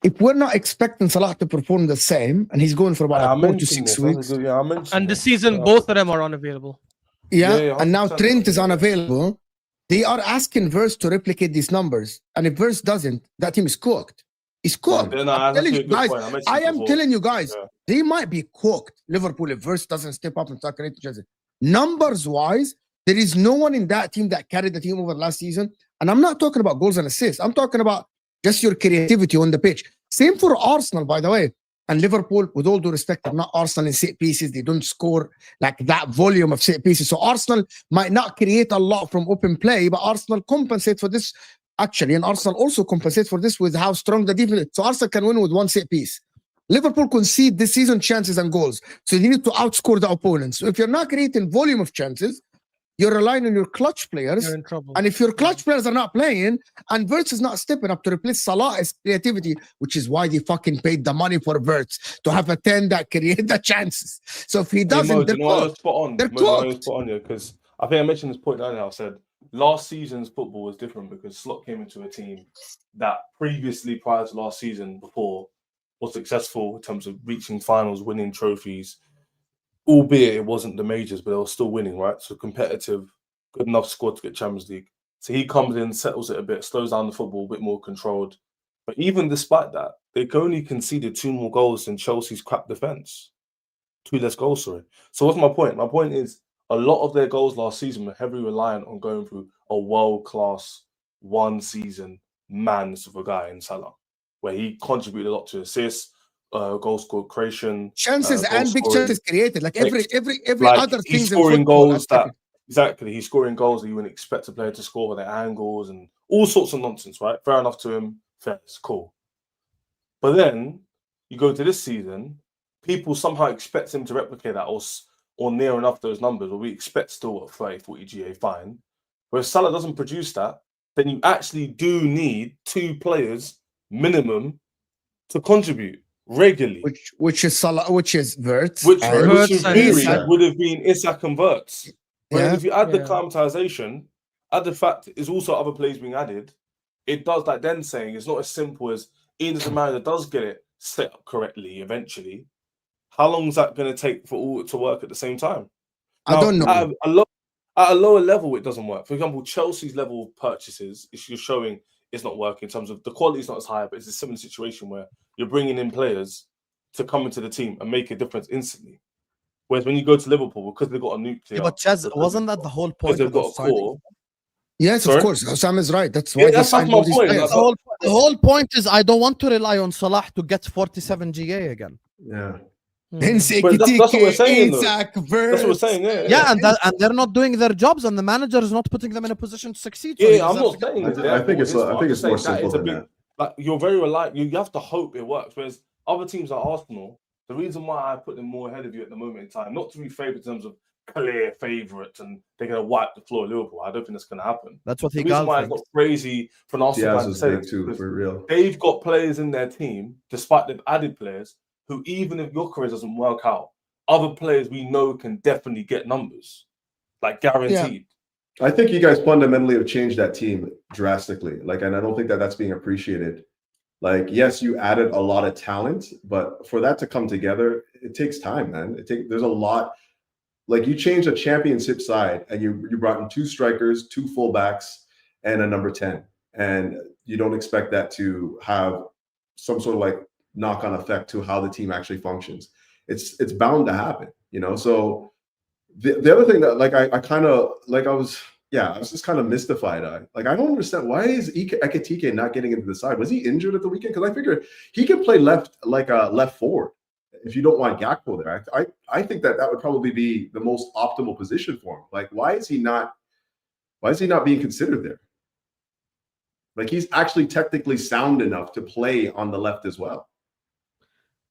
If we're not expecting Salah to perform the same, and he's going for about 4 to 6 weeks, and this season both of them are unavailable. And now Trent is unavailable. They are asking Verse to replicate these numbers, and if Verse doesn't, that team is cooked. It's cooked. I'm telling you guys, they might be cooked. Liverpool, if Verse doesn't step up and start creating chances. Numbers-wise, there is no one in that team that carried the team over last season. And I'm not talking about goals and assists. I'm talking about just your creativity on the pitch. Same for Arsenal, by the way. And Liverpool, with all due respect, are not Arsenal in set pieces. They don't score like that volume of set pieces. So Arsenal might not create a lot from open play, but Arsenal compensate for this. Actually, and Arsenal also compensates for this with how strong the defense is. So Arsenal can win with one set piece. Liverpool concede this season chances and goals. So they need to outscore the opponents. So if you're not creating volume of chances, you're relying on your clutch players. You're in trouble. And if your clutch players are not playing and Verts is not stepping up to replace Salah's creativity, which is why they fucking paid the money for Verts to have a 10 that create the chances. So if he doesn't, they're caught. They're caught. Because I think I mentioned this point earlier. I said last season's football was different because Slot came into a team that previously, prior to last season, before, was successful in terms of reaching finals, winning trophies, albeit it wasn't the majors, but they were still winning, right? So competitive, good enough squad to get Champions League. So he comes in, settles it a bit, slows down the football, a bit more controlled. But even despite that, they only conceded 2 more goals than Chelsea's crap defense. 2 less goals, sorry. So what's my point? My point is a lot of their goals last season were heavily reliant on going through a world-class one-season man of a guy in Salah, where he contributed a lot to assists, goal score creation, chances and big chances created. Like every like other thing. He's scoring goals that he's scoring goals that you wouldn't expect a player to score with their angles and all sorts of nonsense, right? Fair enough to him, fair, it's cool. But then you go to this season, people somehow expect him to replicate that or near enough those numbers, or we expect still a 30, 40 GA fine. Whereas Salah doesn't produce that, then you actually do need 2 players minimum to contribute regularly. Which is Salah, which is Verts. Which in theory would have been Isak and Verts. Whereas if you add the climatization, add the fact there's also other players being added, it does, like then saying, it's not as simple as even if the manager does get it set up correctly eventually, how long is that going to take for all to work at the same time? Now, I don't know. At a lower level, it doesn't work. For example, Chelsea's level of purchases is showing it's not working in terms of the quality is not as high, but it's a similar situation where you're bringing in players to come into the team and make a difference instantly. Whereas when you go to Liverpool, because they've got a nuclear... but Chaz, wasn't that the whole point? They've got a core. Yes, of course. Sam is right. That's why that's my point. The whole point is I don't want to rely on Salah to get 47 GA again. Yeah. That's what we're saying. That's what we're saying. And they're not doing their jobs, and the manager is not putting them in a position to succeed. So I'm not saying. I think it's more simple than that. Like you're very reliant. You have to hope it works. Whereas other teams like Arsenal, the reason why I put them more ahead of you at the moment in time, not to be favoured in terms of clear favourites and they're going to wipe the floor of Liverpool. I don't think that's going to happen. That's what he got. The reason why it's not crazy for an Arsenal to say too, for real. They've got players in their team, despite they've added players, who even if your career doesn't work out, other players we know can definitely get numbers, like guaranteed. Yeah. I think you guys fundamentally have changed that team drastically. Like, and I don't think that that's being appreciated. Like, yes, you added a lot of talent, but for that to come together, it takes time, man. There's a lot. Like you changed a championship side and you brought in 2 strikers, 2 fullbacks, and a number 10. And you don't expect that to have some sort of like knock-on effect to how the team actually functions. It's bound to happen, you know. So the other thing that like I kind of like I was just kind of mystified. I don't understand, why is Ekitike not getting into the side? Was he injured at the weekend? Because I figured he could play left forward if you don't want Gakpo there. I think that would probably be the most optimal position for him. Like, why is he not being considered there? Like, he's actually technically sound enough to play on the left as well.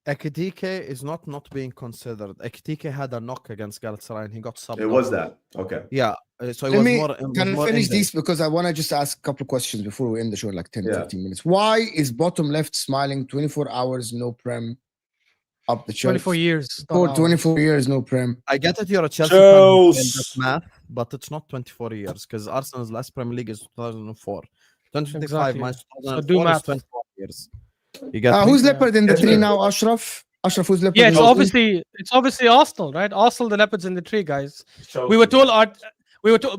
Ekitike is not being considered. Ekitike had a knock against Galatasaray and he got subbed. It was that. Okay. Yeah. So it Let was me more. can I finish these because I want to just ask a couple of questions before we end the show, like 10, Yeah. 15 minutes. Why is bottom left smiling 24 hours, no prem up the chart? 24 years. For 24 years, no prem. I get it, you're a Chelsea fan in that math, but it's not 24 years because Arsenal's last Premier League is 2004. 2025 Exactly. minus So 2004 do is math. 24 years. You get me? Who's leopard in the Yes, tree sir. now, Ashraf? Ashraf, who's leopard? Yeah, in it's the tree? obviously Arsenal, right? Arsenal, the leopards in the tree, guys. We were told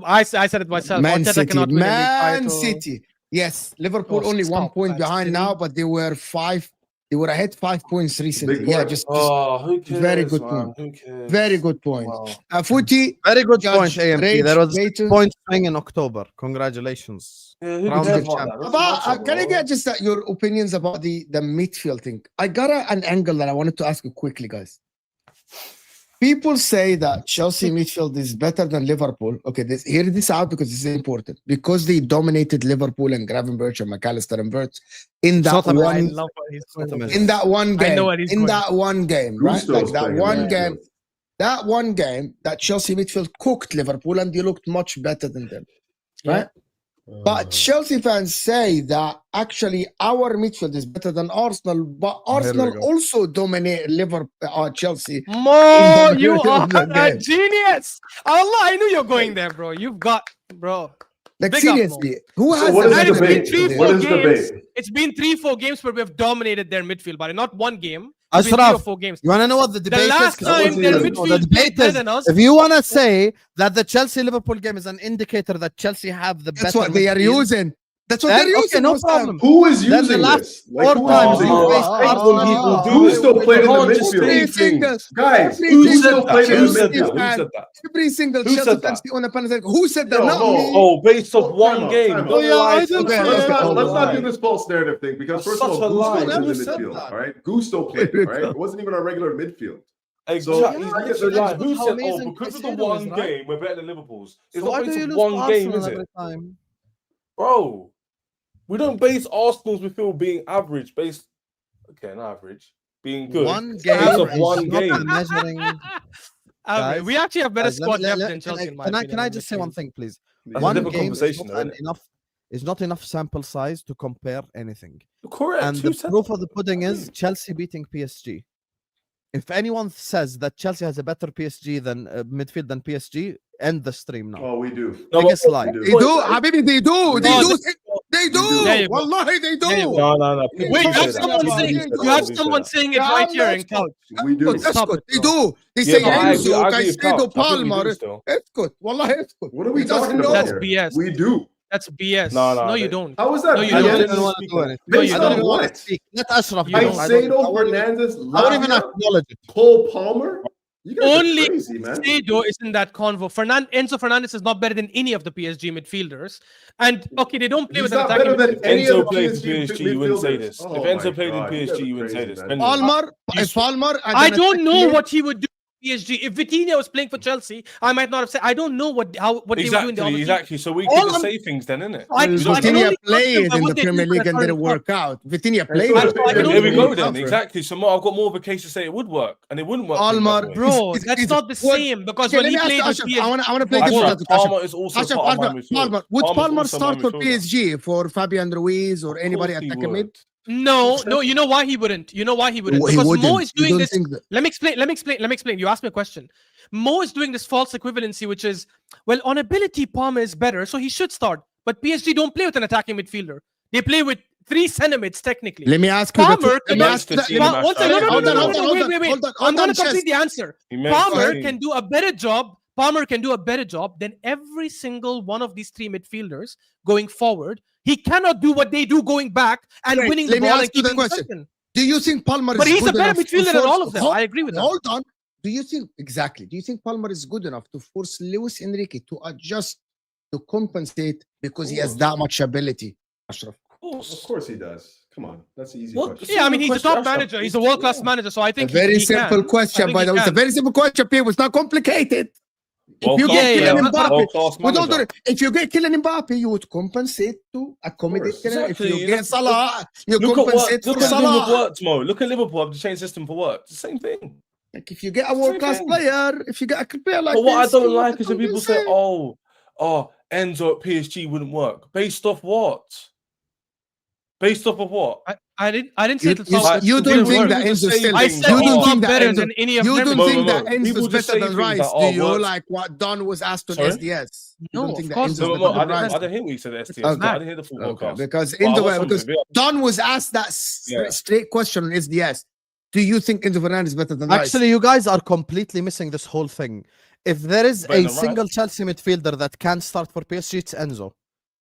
I said it myself. Man Arteta City. cannot win a league Man title. City. Yes, Liverpool Oh, only 1 stop, point guys. behind City. now, but they were ahead 5 points recently. Big Yeah, point. just Who cares, very good man? point. Who cares? Very good point. Wow. Footy, Very good Judge, point, AMP. Rage, There was a Rater. point swing in October. Congratulations. Yeah, who Round cares of about champ. that? Doesn't About, matter, can I bro. get just your opinions about the midfield thing? I got an angle that I wanted to ask you quickly, guys. People say that Chelsea midfield is better than Liverpool. Okay, hear this out because this is important. Because they dominated Liverpool and Gravenberch and McAllister and Wirtz in that I one love what he's Not doing. amazing. in that one I know game. where he's In going. that one game, right? Gusto's Like that playing in one the game. midfield. That one game that Chelsea midfield cooked Liverpool and they looked much better than them. Right? But Chelsea fans say that actually our midfield is better than Arsenal, but Oh, here we Arsenal go. also dominate Chelsea. Mo, in the you middle are of the a game. genius. Allah, I knew you're going there, bro. You've got, bro. Like Big up, seriously, who So has what the is And the it's better been debate? three, midfield? four What is the games. debate? It's been 3-4 games where we have dominated their midfield, but not one game. It's been 3 or Ashraf, 4 games. you want to know what the debate is? last 'Cause time their the midfield debate played better is, than us- if you want to say that the Chelsea-Liverpool game is an indicator that Chelsea have the That's better what they are midfield, using. That's what then, they're using. okay, no Wissam. problem. Who is Then the using last this? Like, four who times is you using faced this? Arsenal, Who still played in the can't just midfield? say Every single, Guys, every Who Who said still that? played in Who the said Chelsea that? midfield? Who fan. said that? every single Who Chelsea said fan that? on the panel. Who said that? No, Not no. me. Oh, based off one Time out, game. time out. Don't Oh, yeah, lie I to didn't the say fans. that. Let's Oh, not my. do this false narrative thing because That's first of such all, a lie. Gusto Never was in said midfield. that. All right, Gusto played. All right, it wasn't even a regular midfield. Exactly. So, It's yeah, a lie. that's Who how said, amazing because of the Caicedo one is, right? game, we're better than Liverpool's? It's So not why do based you on lose one to game, Arsenal is every it? time? Bro, we don't base Arsenal's midfield being average based. Okay, not average. Being good. One Based game off is one not a game. measuring. Average. We actually have better Guys, squad depth than Chelsea, in my can opinion. I in just say one midfield. thing, please? That's a One different game is conversation, not, though, isn't it? is not enough sample size to compare anything. Correct. And Who the said proof that? of the pudding is Chelsea beating PSG. If anyone says that Chelsea has a better PSG than midfield than PSG, end the stream now. Oh, we do. No, Biggest but- lie. We do. They do, Habibi, they do. They No, do. There They do. you go. Wallahi, they There you do. go. No. Wait, Wait, you you have have someone someone saying- saying you have someone saying it Yeah, right here in that's couch. We do. That's Stop good. it, They bro. do. They Yeah, say but I agree Enzo, with Caicedo, Couch. I think we Palmer. do still. It's good. Wallahi, it's good. What are we He doesn't talking know. about That's here? BS. We do. That's BS. No, No, you they- don't. How is that? No, you I don't. don't BS? even want to do anything. No, Based you I on don't don't. even want to what? speak. Let Ashraf You go. don't. Caicedo, Fernandez, I won't even Lavia, acknowledge it. Cole Palmer. You guys Only are crazy, man. Caicedo is in that convo. Enzo Fernandez is not better than any of the PSG midfielders. And okay, they don't play He's with an not attacking better than midfielder. any of Enzo the played in PSG PSG, you wouldn't say midfielders. this. Oh If my Enzo played in God, you guys PSG, are you wouldn't say crazy, this. man. Palmer, He's- Palmer. and I then don't attack know him. what he would do for PSG. If Vitinha was playing for Chelsea, I might not have said. I don't know what they would do in the other team. Exactly. So we All can I'm- say things then, innit? I can Vitinha only judge them played by in what the they do Premier for League their and didn't current club. work out. Vitinha so played. the- in the Here we Premier go League. then. Exactly. So I've got more of a case to say it would work, and it wouldn't work. for him, by Palmer, the way. Bro, It's- that's it's- not the what- same because Okay, when let he me ask played you, with Ashraf. PSG, I want to play Ashraf, devil's Ashraf, advocate. Palmer is also Ashraf, part of my Ashraf, midfield. Palmer. Would Palmer's Palmer also start my for midfielder. PSG for Fabian Ruiz or Of anybody course he attacking mid? would. no. You know why he wouldn't? You know why he wouldn't? He Because wouldn't. Mo is You doing don't this. think that? Let me explain. You asked me a question. Mo is doing this false equivalency, which is, well, on ability, Palmer is better, so he should start. But PSG don't play with an attacking midfielder. They play with 3 centimeters technically. Let me ask you. Palmer can One second, wait. I'm going to complete the answer. Palmer He can do a better job. Palmer can do a better job than every single one of these 3 midfielders going forward. He cannot do what they do going back and winning the Let me ball ask and you the keeping the question. second. Do you think Palmer But is he's a good better enough to midfielder than force- all of them. I agree with that. Hold on. Do you think Do you think Palmer is good enough to force Luis Enrique to adjust to compensate because he has that much ability? Ashraf. Of course he does. Come on, that's an easy What? question. Yeah, I mean, he's a Question, top Ashraf. manager. He's a world-class manager, so I A think very he simple can. question, by the way. It's a very simple question, people. It's not complicated. If you get Kylian Mbappe, if you get Kylian Mbappe, you would compensate to accommodate course. Kylian. If Exactly. you get Salah, you Look at what compensate for Liverpool Salah. worked, Mo. Look at Liverpool have the change system for work. It's the same thing. Like if you get a world-class player, if you get a player like But what I this, don't you like have is to when people say, Enzo at PSG wouldn't work. Based off what? Based off of what? I didn't say you don't think that Enzo still. I said you he's don't not think that better Enzo. than any of You them. don't think that People Enzo's just better say than things Rice, like, do you? words. Like what Don was asked on Sorry? SDS. You No, don't think of that course Enzo's not. better No, than I Rice? didn't hear what you said at SDS. Okay. I didn't hear the full podcast. Because But I Enzo, watched some because of it. Don was asked that straight question on SDS. Do you think Enzo Fernandez is better than Rice? Actually, you guys are completely missing this whole thing. If there is Better a than single Rice. Chelsea midfielder that can start for PSG, it's Enzo.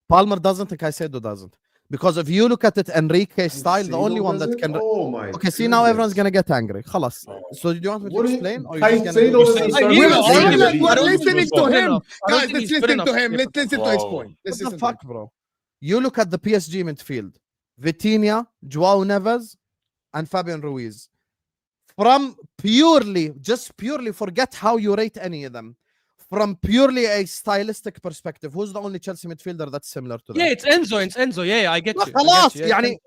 Palmer doesn't, and Caicedo doesn't. Because if you look at it, Enrique style, the only one that can. Oh my. Okay, see now everyone's gonna get angry. Khalas. Oh. So do you want me to What do you- explain? Or Caicedo you just gonna doesn't start We're for silent. PSG. I We're don't think listening he's to good him. enough. I don't Guys, think let's he's good listen enough to to him. play Let's for- listen to his Bro. point. Let's What the listen to fuck, bro? You look at the PSG midfield. Vitinha, Joao Neves, and Fabian Ruiz. From purely forget how you rate any of them. From purely a stylistic perspective, who's the only Chelsea midfielder that's similar to them? Yeah, it's Enzo. Yeah, I get you. خلاص I get you. يعني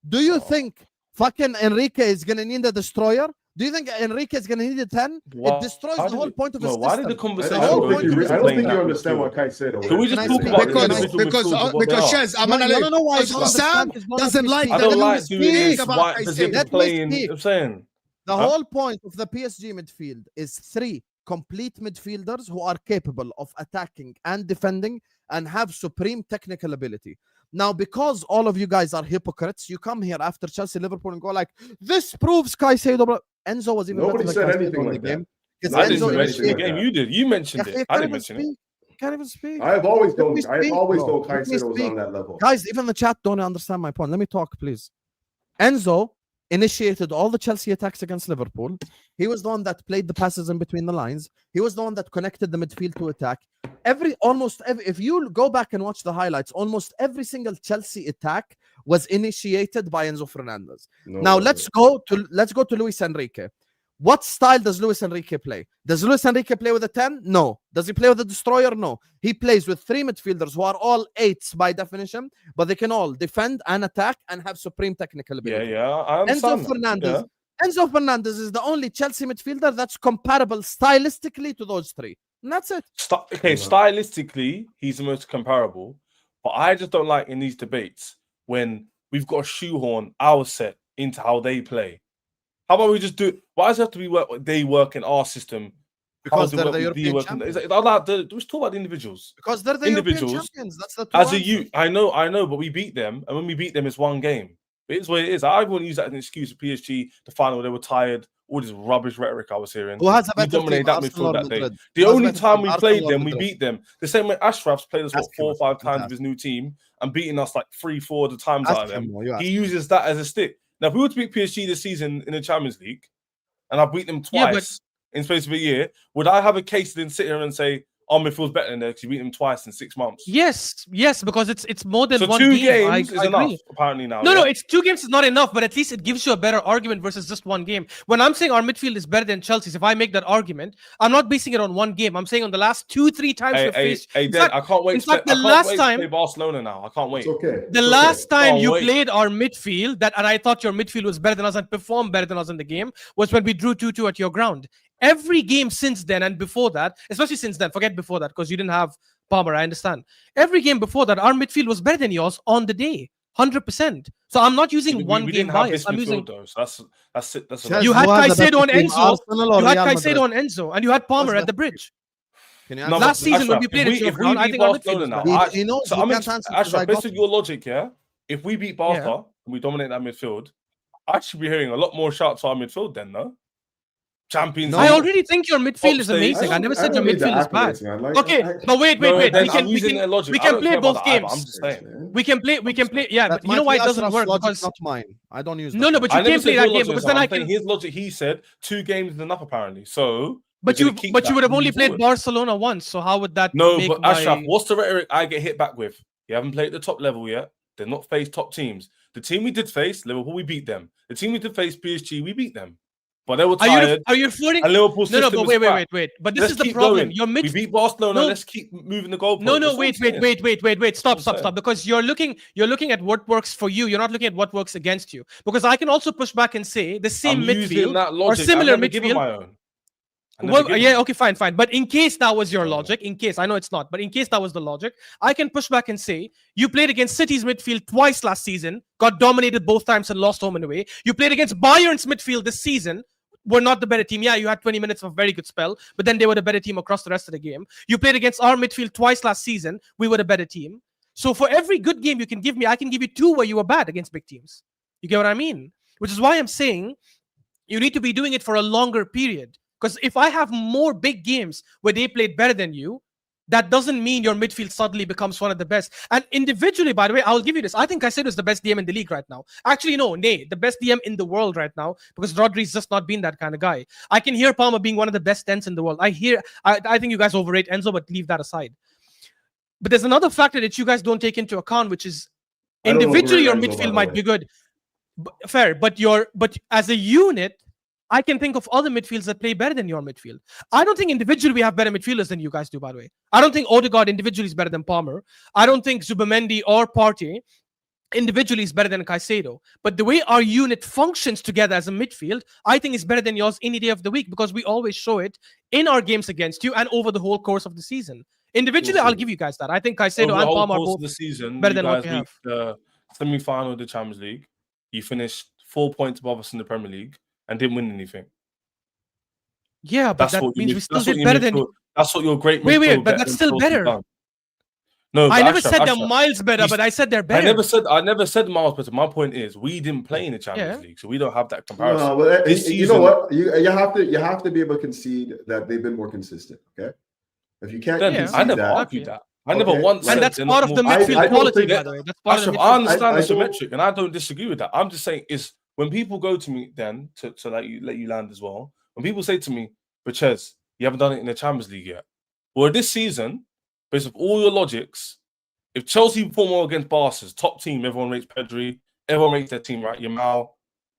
do you think fucking Enrique is gonna need a destroyer? Do you think Enrique is gonna need a 10? It destroys the whole point of his Why did the system. conversation I don't go think into you. I don't think explaining you that understand midfield? what Caicedo. Can we is. just Can I talk speak? about the because individual midfielders of what they are? Shez, I'm No, gonna no, why because Sam doesn't like I that. don't Let me like doing this speak about white Caicedo. position Let me playing. speak. I'm saying The Huh? whole point of the PSG midfield is 3 complete midfielders who are capable of attacking and defending and have supreme technical ability. Now, because all of you guys are hypocrites, you come here after Chelsea, Liverpool, and go like, "This proves Caicedo." Bro. Enzo was even Nobody better said than Caicedo anything in like the game. that. It's I didn't Enzo mention the like game. that. You did. You mentioned Yeah, it. I didn't mention it. Can't even speak. I have always known. me I have speak, always bro. known Let me Caicedo was speak. on that level. Guys, even the chat don't understand my point. Let me talk, please. Enzo initiated all the Chelsea attacks against Liverpool. He was the one that played the passes in between the lines. He was the one that connected the midfield to attack. If you go back and watch the highlights, almost every single Chelsea attack was initiated by Enzo Fernandez. No, Now it let's wasn't. go to Luis Enrique. What style does Luis Enrique play? Does Luis Enrique play with a 10? No. Does he play with a destroyer? No. He plays with 3 midfielders who are all 8s by definition, but they can all defend and attack and have supreme technical ability. Yeah, I understand. Enzo Fernandez is the only Chelsea midfielder that's comparable stylistically to those 3. And that's it. Stylistically, he's the most comparable, but I just don't like in these debates when we've got to shoehorn our set into how they play. How about we just do it? Why does it have to be they work in our system? Because they're the European champions. Let's talk about the individuals. Because they're the individuals, European champions. That's the as a youth, I know, but we beat them, and when we beat them, it's 1 game. It is what it is. I wouldn't use that as an excuse for PSG. The final, they were tired. All this rubbish rhetoric I was hearing. Who has a We better dominated team, that Arsenal midfield or that day. Madrid? The Who has only better time team, we Arsenal played or them, we Madrid? beat them. The same way Ashraf's played us Ask him 4 or 5 times that. with his new team and beating us like 3-4 of the times Ask out of them. him more, you ask He uses that as a stick. Now, if we were to beat PSG this season in the Champions League, and I beat them twice in space of a year, would I have a case to then sit here and say, "Oh, midfield's better than there because you beat them twice in 6 months"? Yes, because it's more than So 1 2 game. games is enough apparently now. No, it's 2 games is not enough, but at least it gives you a better argument versus just 1 game. When I'm saying our midfield is better than Chelsea's, if I make that argument, I'm not basing it on 1 game. I'm saying on the last 2-3 times we faced. I can't wait. In fact, the I can't last wait time to play Barcelona now. I can't wait. It's okay. The last time you wait. played our midfield, and I thought your midfield was better than us and performed better than us in the game, was when we drew 2-2 at your ground. Every game since then and before that, especially since then, forget before that because you didn't have Palmer, I understand. Every game before that, our midfield was better than yours on the day, 100%. So I'm not using one game bias. I'm using. Though, so that's it. That's enough. You had Caicedo on Enzo. You had Caicedo on Enzo, and you had Palmer at the bridge. Last season when we played at your ground, I think our midfield was better. Ashraf, based on your logic, yeah. if we beat Barca and we dominate that midfield, I should be hearing a lot more shouts to our midfield then, no? Champions I League. already think your midfield is Upstage. amazing. I never said your midfield is bad. Man. Like, Okay, but wait. No, We then can I'm using their logic. we I can don't play care about both that either. games. I'm just saying. We can play. Yeah, That but you know why it doesn't Ashraf's work? logic, Because not mine. I don't use. No, but you I never can't play said that your game logic, because then I'm I saying can. his logic. He said 2 games is enough apparently. So, But we're you gonna keep would that have only moving played forward. Barcelona once. So how would that No, make but my... Ashraf, what's the rhetoric I get hit back with? You haven't played at the top level yet. They've not faced top teams. The team we did face, Liverpool, we beat them. The team we did face, PSG, we beat them. But they were tired. Are you referring? And Liverpool's No, system but is crap. wait. But this Let's is the keep problem. going. Your We beat Barcelona. No. Let's keep moving the goalpost. No, That's what I'm saying. wait. Stop. saying. Because you're looking at what works for you. You're not looking at what works against you. Because I can also push back and say the same I'm using midfield that or logic. similar I've never given midfield. my own. Well, yeah, okay, fine. But in case that was your logic, in case, I know it's not, but in case that was the logic, I can push back and say, you played against City's midfield twice last season, got dominated both times and lost home and away. You played against Bayern's midfield this season, were not the better team. Yeah, you had 20 minutes of a very good spell, but then they were the better team across the rest of the game. You played against our midfield twice last season, we were the better team. So for every good game you can give me, I can give you 2 where you were bad against big teams. You get what I mean? Which is why I'm saying you need to be doing it for a longer period. Because if I have more big games where they played better than you, that doesn't mean your midfield suddenly becomes one of the best. And individually, by the way, I'll give you this. I think Caicedo is the best DM in the league right now. Actually, the best DM in the world right now, because Rodri's just not been that kind of guy. I can hear Palmer being one of the best 10s in the world. I think you guys overrate Enzo, but leave that aside. But there's another factor that you guys don't take into account, which is individually your midfield might be good. Fair, but as a unit, I can think of other midfields that play better than your midfield. I don't think individually we have better midfielders than you guys do, by the way. I don't think Odegaard individually is better than Palmer. I don't think Zubimendi or Partey individually is better than Caicedo. But the way our unit functions together as a midfield, I think is better than yours any day of the week, because we always show it in our games against you and over the whole course of the season. Individually, I'll give you guys that. I think Caicedo and Palmer are both the season, better than what we have. The semi-final of the Champions League, you finished 4 points above us in the Premier League and didn't win anything. Yeah, but that means we still did better than. That's what your great. Wait, but that's still better. No, I never said they're miles better, but I said they're better. I never said miles better. My point is, we didn't play in the Champions League, so we don't have that comparison. No, but you know what? You have to be able to concede that they've been more consistent. Okay, if you can't, concede I never that, argued that. I never once said. And that's part of the midfield quality, by the way. That's part of the midfield. I understand the symmetric, and I don't disagree with that. I'm just saying is when people go to me, then to let you land as well. When people say to me, "But Ches, you haven't done it in the Champions League yet." Well, this season, based on all your logics, if Chelsea perform well against Barca's top team, everyone rates Pedri, everyone rates their team, right? Yamal,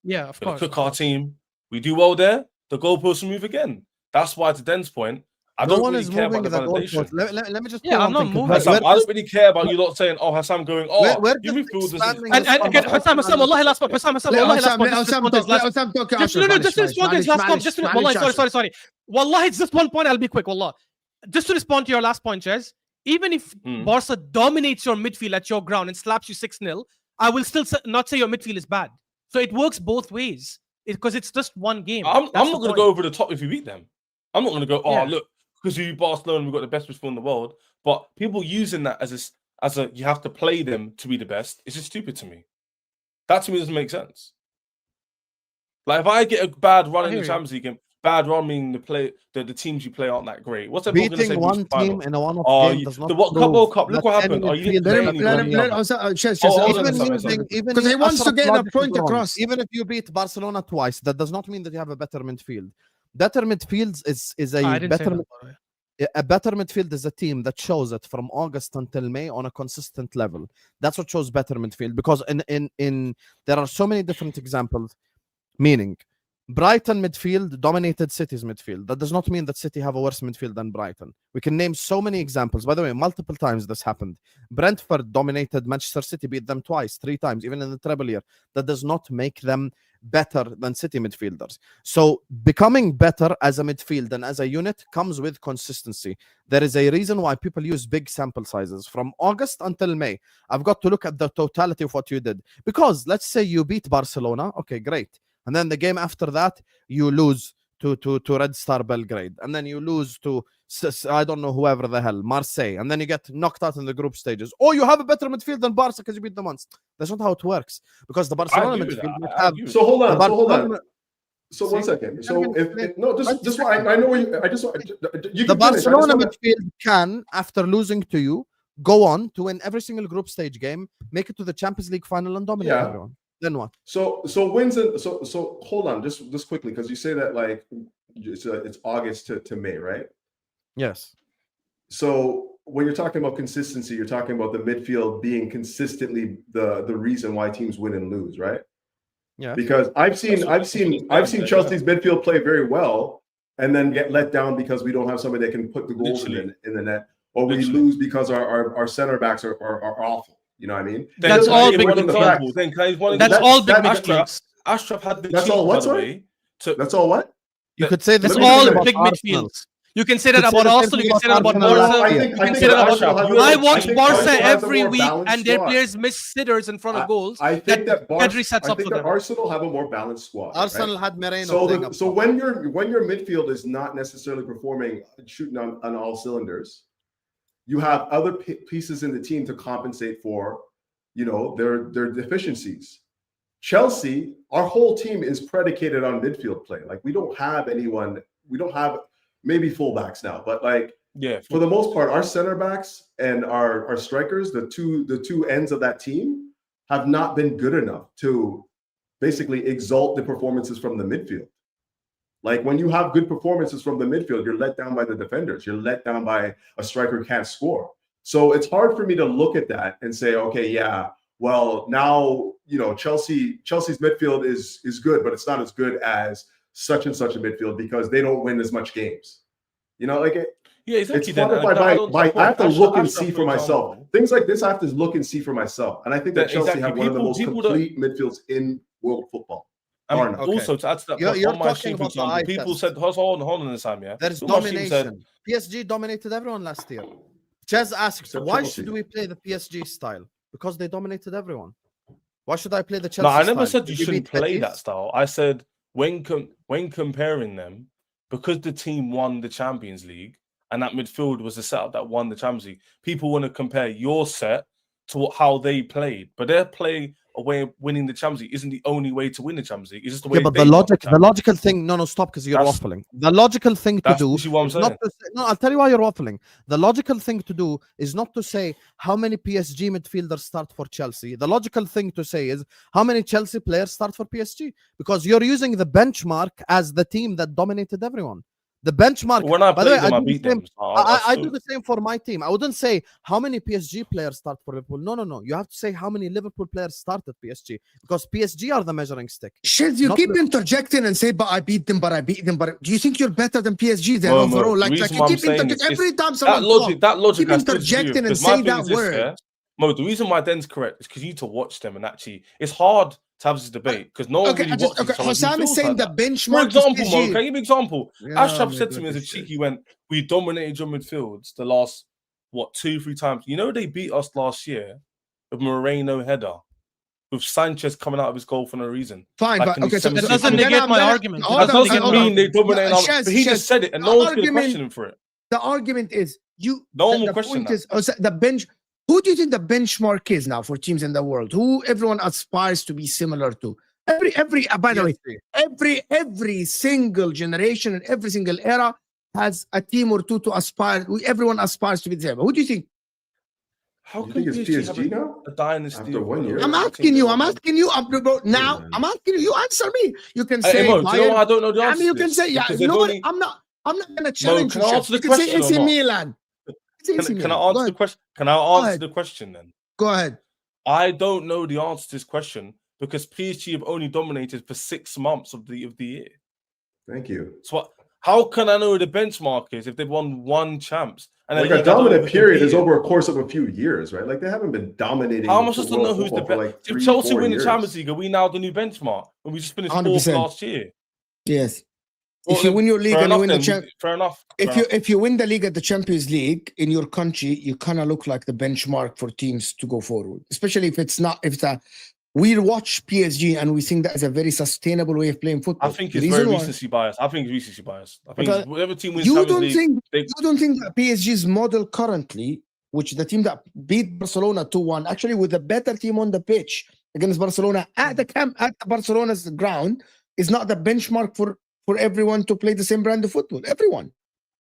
yeah, of course. Cook our team. We do well there, the goalposts will move again. That's why, to Den's point, I don't really care about the validation. Let me just. Yeah, I'm not moving. Hassam, I don't really care about you lot saying, "Oh, Hassam going." Oh, you midfielders. And again, Hassam, wallahi last point. Hassam, wallahi last point. Just to respond to his last point. Wallahi, sorry. Wallahi, it's just one point. I'll be quick. Wallah. Just to respond to your last point, Ches. Even if Barca dominates your midfield at your ground and slaps you 6-0, I will still not say your midfield is bad. So it works both ways because it's just one game. I'm not going to go over the top if you beat them. I'm not going to go, look, because you Barcelona, we've got the best midfield in the world. But people using that as a you have to play them to be the best, it's just stupid to me. That to me doesn't make sense. Like if I get a bad run in the Champions League game, bad run meaning the teams you play aren't that great. What's that beating one team in a one-off game does not the World Cup? Look what happened. Even because he wants to get a point across. Even if you beat Barcelona twice, that does not mean that you have a better midfield. Better midfield is a better. A better midfield is a team that shows it from August until May on a consistent level. That's what shows better midfield. Because in there are so many different examples. Meaning, Brighton midfield dominated City's midfield. That does not mean that City have a worse midfield than Brighton. We can name so many examples. By the way, multiple times this happened. Brentford dominated Manchester City, beat them twice, 3 times, even in the treble year. That does not make them better than City midfielders. So becoming better as a midfield and as a unit comes with consistency. There is a reason why people use big sample sizes. From August until May, I've got to look at the totality of what you did. Because let's say you beat Barcelona. Okay, great. And then the game after that, you lose Red Star Belgrade, and then you lose to I don't know whoever the hell, Marseille, and then you get knocked out in the group stages. Oh, you have a better midfield than Barca because you beat them once. That's not how it works, because the Barcelona midfield would have. So hold on. the So hold on. Barcelona- So one See? second. So if no, just I know where you. I just you The can finish. I just Barcelona wanna- midfield can, after losing to you, go on to win every single group stage game, make it to the Champions League final, and dominate Yeah. everyone. Then what? So wins and so hold on just quickly, because you say that like it's August to May, right? Yes. So when you're talking about consistency, you're talking about the midfield being consistently the reason why teams win and lose, right? Yeah. Because I've seen Chelsea's midfield play very well and then get let down because we don't have somebody that can put the goals in the net, or we lose because our center backs are awful. You know what I mean? That's all big example. That's all big midfields. Ashraf had the That's cheek, all what, by the sorry? way, to That's all what? You could say That's Let me all finish. big Arsenal. midfields. You can say that You could say about the same Arsenal. You thing can say that about about Arsenal. Barca. I think You can say that about. Arsenal has a I more- watch I think Barca Arsenal has a every more week, balanced and their squad. players miss sitters in front of goals. I think that Pedri sets I up think for that them. Arsenal have a more balanced squad. Arsenal right? had Moreno. So when your midfield is not necessarily performing, shooting on all cylinders, you have other pieces in the team to compensate for, their deficiencies. Chelsea, our whole team is predicated on midfield play. Like we don't have anyone. We don't have maybe fullbacks now, but like for the most part, our center backs and our strikers, the two ends of that team, have not been good enough to basically exalt the performances from the midfield. Like when you have good performances from the midfield, you're let down by the defenders. You're let down by a striker who can't score. So it's hard for me to look at that and say, okay, yeah, well, now Chelsea's midfield is good, but it's not as good as such and such a midfield because they don't win as much games. Exactly. It's quantified by I have to look and see for myself. Things like this I have to look and see for myself. And I think that Chelsea have one of the most complete midfields in world football. And also to add to that, You're on my talking stream, for about the example, people eye said, hold on this time, yeah. There's On my stream domination. PSG dominated everyone last year. Ches asked, Except why Chelsea. should we play the PSG style? Because they dominated everyone. Why should I play the Chelsea No, style? I never said you Did we shouldn't beat play Betis? that style. I said when comparing them, because the team won the Champions League and that midfield was the setup that won the Champions League, people want to compare your set to how they played. But their play a way of winning the Champions League isn't the only way to win the Champions League. It's just the way. Yeah, but the logical thing. No, stop, because you're waffling. The logical thing to do. What I'm is not saying. to say, no, I'll tell you why you're waffling. The logical thing to do is not to say how many PSG midfielders start for Chelsea. The logical thing to say is how many Chelsea players start for PSG, because you're using the benchmark as the team that dominated everyone. The benchmark. When I by the way, play them, I beat them. I do the same for my team. I wouldn't say how many PSG players start for Liverpool. No. You have to say how many Liverpool players start at PSG, because PSG are the measuring stick. Shiz, you keep interjecting and say, but I beat them. But do you think you're better than PSG then overall? Like you keep interjecting every time someone that logic keep interjecting and say that word. Mo, the reason why Den's correct is because you need to watch them, and actually it's hard to have this debate because no one really watches. Okay, Hossam is saying the benchmark. For example, Mo, can I give you an example? Yeah, Ashraf said to me as a cheeky, we dominated your midfields the last 2-3 times. You know they beat us last year with Moreno header, with Sanchez coming out of his goal for no reason. Fine, Like, but okay, so that doesn't negate my argument. That doesn't mean they dominate. But he just said it, and no one's going to question him for it. The argument is No one will the question point is the bench. Who do you think the benchmark is now for teams in the world? Who everyone aspires to be similar to? By the way, every single generation and every single era has a team or two to aspire. Everyone aspires to be the same. Who do you think? How You can think it's PSG PSG have now? a dynasty After of 1 year? I'm asking you. I'm asking you. I'm asking you. You answer me. You can say. Mo, do you know what? I don't know the answer. I mean, you can say, yeah. Nobody. I'm not gonna challenge can I you. answer the You can say question AC or not? Milan. Can I answer the question? Can I answer the question then? Go ahead. I don't know the answer to this question because PSG have only dominated for 6 months of the year. Thank you. So how can I know where the benchmark is if they've won 1 champs? And Like a dominant period is over a course of a few years, right? Like they haven't been dominating. How am I supposed to know who's the best? Like if Chelsea win the Champions League, are we now the new benchmark? When we just finished 4th 100%. last year. Yes. If you win your league and you win the fair enough. If you win the league at the Champions League in your country, you kind of look like the benchmark for teams to go forward. Especially if it's we watch PSG and we think that is a very sustainable way of playing football. I think The it's very reason why- recency bias. I think it's recency bias. I think But, whatever team wins you Champions don't League, think they, you don't think that PSG's model currently, which the team that beat Barcelona 2-1, actually with a better team on the pitch against Barcelona at the camp at Barcelona's ground, is not the benchmark for everyone to play the same brand of football. Everyone.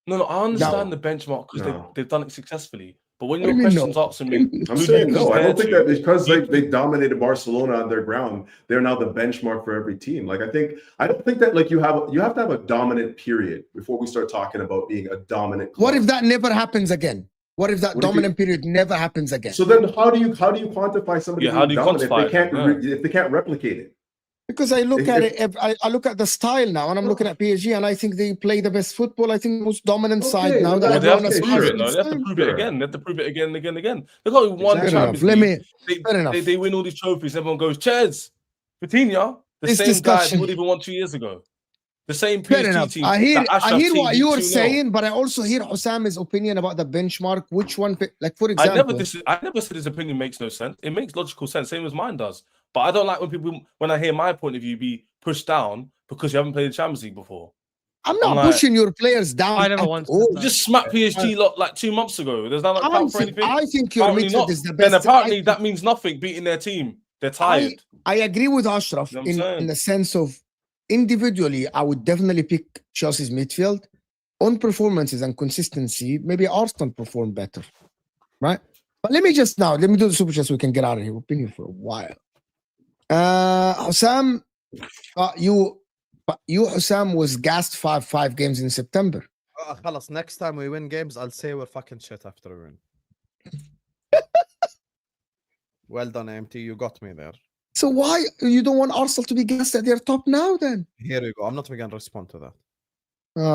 no, I understand the benchmark because No. they've done it successfully. But when What do your you mean, question's no? asking me, I'm who do saying you no. I don't think compare that to? because they dominated Barcelona on their ground, they're now the benchmark for every team. Like I don't think that like you have to have a dominant period before we start talking about being a dominant club. What if that never happens again? What if that What if dominant period never happens again? So then how do you quantify somebody Yeah, how being do you dominant quantify if they can't replicate it? Because I look If- at if- it, I look at the style now, and I'm looking at PSG, and I think they play the best football. I think the most dominant side Okay, now well, that Well, they have everyone to has prove sure. it. No, they have to time. prove Sure. it again. They have to prove it again and again and again. They've got one Exactly. Fair enough. Champions Let League. me. Fair enough. They win all these trophies. Everyone goes, Ches, Vitinha, the This same discussion- guy who would even won 2 years ago. The same Fair PSG enough. team. I hear that Ashraf team what beat you're 2-0. saying, but I also hear Husam's opinion about the benchmark. Which one, like for I example, never said his opinion makes no sense. It makes logical sense, same as mine does. But I don't like when I hear my point of view be pushed down because you haven't played the Champions League before. I'm not I'm like- pushing your players down. I never at once all. said You just smacked PSG lot like 2 months ago. Does that not count for anything? I think your Apparently midfield not. is the Then best. apparently that means nothing. Beating their team, they're tired. I agree with Ashraf You know what I'm in saying? the sense of individually, I would definitely pick Chelsea's midfield. On performances and consistency, maybe Arsenal perform better, right? But let me do the super chat so we can get out of here. We've been here for a while. Hussam, you Hussam was gassed 5 games in September. خلاص, next time we win games, I'll say we're fucking shit after we win. Well done, AMT. You got me there. So why you don't want Arsenal to be gassed at their top now then? Here you go. I'm not even gonna respond to that.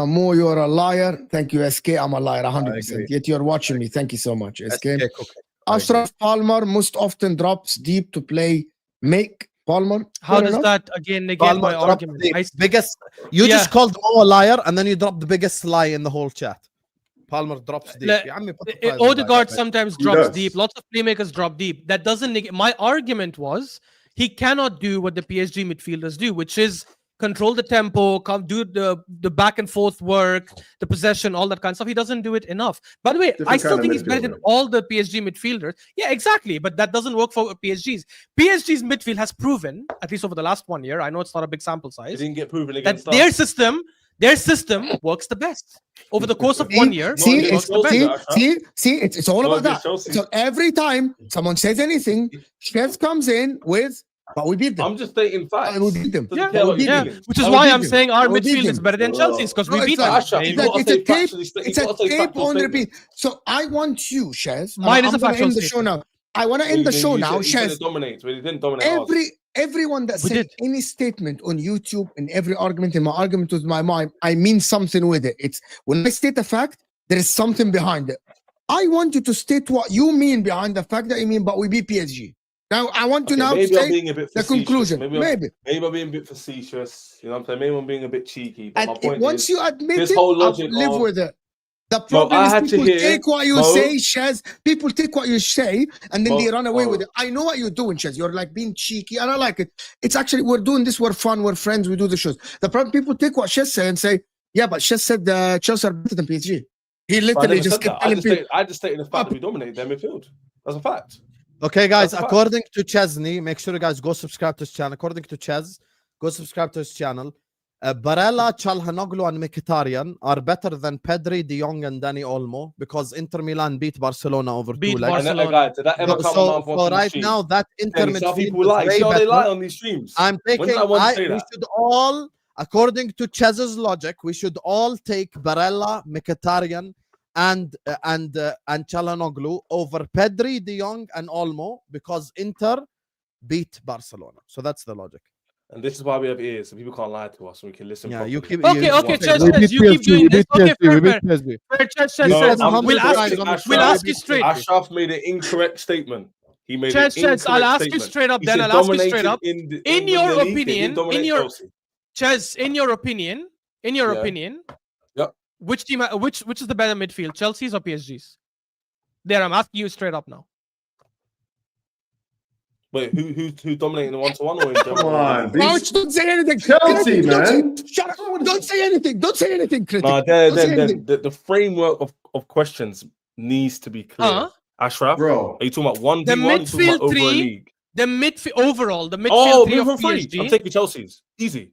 Mo, you're a liar. Thank you, SK. I'm a liar, I 100%. agree. Yet you're watching me. Thank you so much, SK. SK cooking. I Ashraf Palmer most often drops deep to play. Make Palmer. How Fair does enough. that again negate Palmer my dropped argument? the biggest. You Yeah. just called Mo a liar, and then you dropped the biggest lie in the whole chat. Palmer drops deep. Le- يا عمي put the prize on Odegaard that. sometimes He drops does. deep. Lots of playmakers drop deep. That doesn't negate. My argument was he cannot do what the PSG midfielders do, which is control the tempo, do the back and forth work, the possession, all that kind of stuff. He doesn't do it enough. By the way, Different I still kind of think he's better than midfielder. all the PSG midfielders. Yeah, exactly. But that doesn't work for PSG's. PSG's midfield has proven, at least over the last 1 year, I know it's not a big sample It size, didn't get proven that against their system works the best. Over the course of See, 1 year, see, it it's- works the best. it's all Not about that. against Chelsea. So every time someone says anything, Chef comes in with, but we beat them. I'm just stating facts. We beat them. Doesn't Yeah, care what we you did. think. Which is I why would I'm beat saying our I would beat midfield is them. better than Chelsea's because we No, beat it's them. not. Ashraf, There you you go. gotta It's a say tape. factually, you It's a gotta say tape factual on statements. repeat. So I want you, Chef. Mine is a I'm gonna factual end the show statement. now. I want to end the show now, You said Chef. it dominates, but it didn't dominate us. Everyone that We said did. any statement on YouTube in every argument, in my argument with my mind, I mean something with it. It's when I state a fact, there is something behind it. I want you to state what you mean behind the fact that you mean, but we beat PSG. Now I want to Okay, now maybe I'm say being a bit the facetious. conclusion. Maybe I'm being a bit facetious. You know what I'm saying? Maybe I'm being a bit cheeky. But my And point once is, you admit this it, whole I'll logic live of- with it. The problem I is had to people hear- take what you Mo- say, Shaz. People take what you say and then Mo- they run away Mo- with it. I know what you're doing, Shaz. You're like being cheeky. I don't like it. It's actually, we're doing this. We're fun. We're friends. We do the shows. The problem, people take what Shaz said and say, yeah, but Shaz said Chelsea are better than PSG. He But I literally never just said kept that. I telling just, people. I just stated the fact that we dominated their midfield. That's a fact. Okay, guys, That's a fact. according to Chesney, make sure you guys go subscribe to his channel. According to Ches, go subscribe to his channel. Barella, Çalhanoğlu, and Mkhitaryan are better than Pedri, De Jong, and Dani Olmo because Inter Milan beat Barcelona over Beat 2 legs. And Barcelona. guy, did that ever come on So right now, that Inter some people midfield is lie. way See how they lie better. on these streams. I'm When taking. did I want to say we that? should all, according to Chez's logic, we should all take Barella, Mkhitaryan, and Çalhanoğlu over Pedri, De Jong, and Olmo because Inter beat Barcelona. So that's the logic. And this is why we have ears, so people can't lie to us, so we can listen. Yeah, properly. you keep. Okay, you, okay, Ches, we Ches, beat you keep PSG, doing we this. beat Okay, PSG, we fair, beat fair. PSG. Fair, Ches, You No, said I'm we'll just ask saying, you. Ashraf- We'll ask you straight. Ashraf made an incorrect statement. He made Ches, an Ches, incorrect I'll ask you statement. straight up. He Then said I'll ask you straight dominated up. in the- In when your they league, they opinion, didn't dominate in your- Chelsea. Ches, in your opinion, Yeah. Yep. which team, which is the better midfield, Chelsea's or PSG's? There, I'm asking you straight up now. Wait, who dominating the 1-to-1 or in general? Come on, Ouch, don't say anything. Chelsea, Don't man. shut up. Don't say anything. Don't say anything, critic. Nah, Don't say anything. the framework of questions needs to be clear. Ashraf, Bro. are you talking about 1v1? The You talking midfield about over a three, league? the midfield overall, the midfield Oh, three of move on PSG. free. I'm taking Chelsea's. Easy.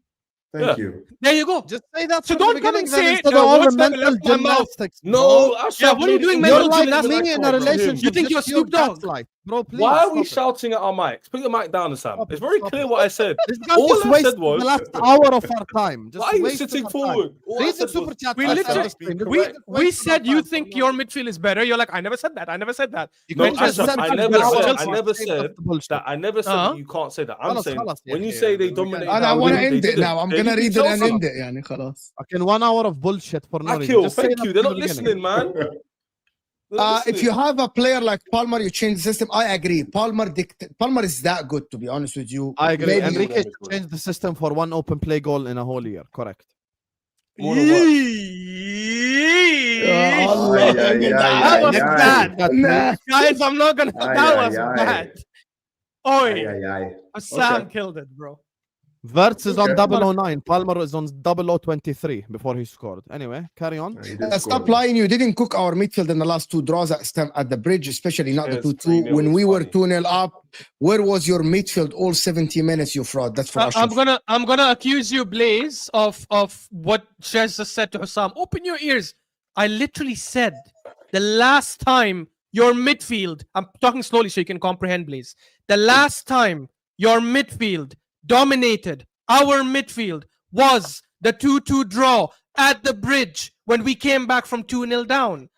Thank you. There you go. Just say that. So from don't the come and beginning, then, say, instead of all the words that mental left my mouth. gymnastics. No, Ashraf. Yeah, what are you doing made it mental You're like gymnastics me in for, a bro? relationship. You think you're just pure Snoop Dogg? gaslight. Bro, please. Why are we stop it. shouting at our mics? Put your mic down, Sam. Stop It's it, very stop clear it. what I said. This guy All just I wasted said was, the last hour of our time. Just why are you wasted sitting our forward? time. All I Read the said super was, chat. We I literally, said, be we, correct. we said you think your midfield is better. You're like, I never said that. I never said that. You No, can't just Ashraf, say I that never now said. and I say never that's said the bullshit. that. I never said that you can't say that. I'm خلاص saying خلاص يا when you أخي. say they We dominate, can- I want to they end it didn't. now. I'm They going to didn't read it and Chelsea. end it. يعني خلاص. Okay, 1 hour of bullshit for no reason. Akil, Just say thank that you. They're from not the beginning. listening, man. They're not If you listening. have a player like Palmer, you change the system. I agree. Palmer is that good, to be honest with you. I agree. Maybe Enrique changed the system for one open play goal in a whole year. Correct. More than what? Allah, Ay, ay, That ay, was ay, bad. ay. Nah. Guys, I'm not gonna. Aye, That aye, was aye. bad. Ay, Oi, ay, ay. Sam Okay. killed it, bro. Verts is on Okay. 009. Palmer is on 0023 before he scored. Anyway, carry on. He did score. Stop lying. You didn't cook our midfield in the last two draws at the bridge, especially not the Yes, 2-2. 3-0 When is we were funny. 2-0 up, where was your midfield all 70 minutes, you fraud? That's for Ashraf. I'm gonna accuse you, Blaze, of what Shez just said to Hussam. Open your ears. I literally said the last time your midfield, I'm talking slowly so you can comprehend, Blaze. The last time your midfield dominated our midfield was the 2-2 draw at the bridge when we came back from 2-0 down.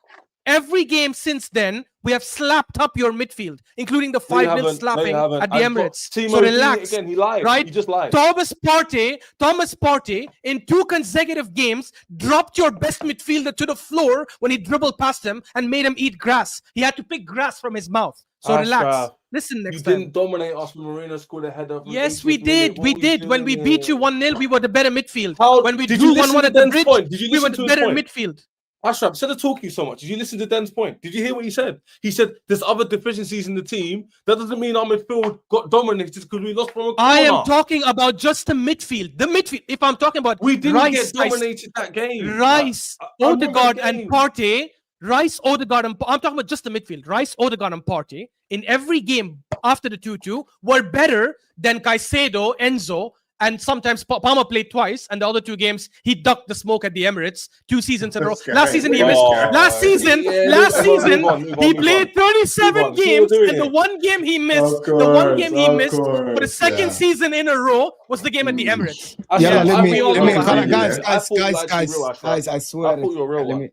Every game since then, we have slapped up your midfield, including the 5-0 slapping at the Emirates. Timo, So relax. Again, he lied. Right? He just lied. Thomas Partey, in 2 consecutive games, dropped your best midfielder to the floor when he dribbled past him and made him eat grass. He had to pick grass from his mouth. So relax. Ashraf, Listen You next time. didn't dominate us when Marino scored a header. from Yes, 80th we minute. did. What We were did. When we doing beat you here? 1-0, we were the better midfield. How- When we did you drew listen 1-1 to at the Den's bridge, point? Did you we were listen the to his better point? midfield. Ashraf, instead of talking so much, did you listen to Den's point? Did you hear what he said? He said there's other deficiencies in the team. That doesn't mean our midfield got dominated because we lost from a corner. I am talking about just the midfield. The midfield. If I'm talking about We didn't Rice, get dominated that game. Rice, I remember Odegaard, the and game. Partey. Rice, Odegaard, and I'm talking about just the midfield. Rice, Odegaard, and Partey in every game after the 2-2 were better than Caicedo, Enzo, and sometimes Palmer played twice. And the other 2 games, he ducked the smoke at the Emirates 2 seasons in a row. This guy. Last season, he Oh, missed. yeah, Last season, move on, he move played on. 37 Move on. See, games, we're doing and the it. one game he missed, Of the one game he course, missed for the second season in a row was the game at the Emirates. Ashraf, Yeah, Yes, let I me, thought you were guys, real. guys, I thought you were actually guys, real, Ashraf. guys, I swear. I thought you were real let one. me-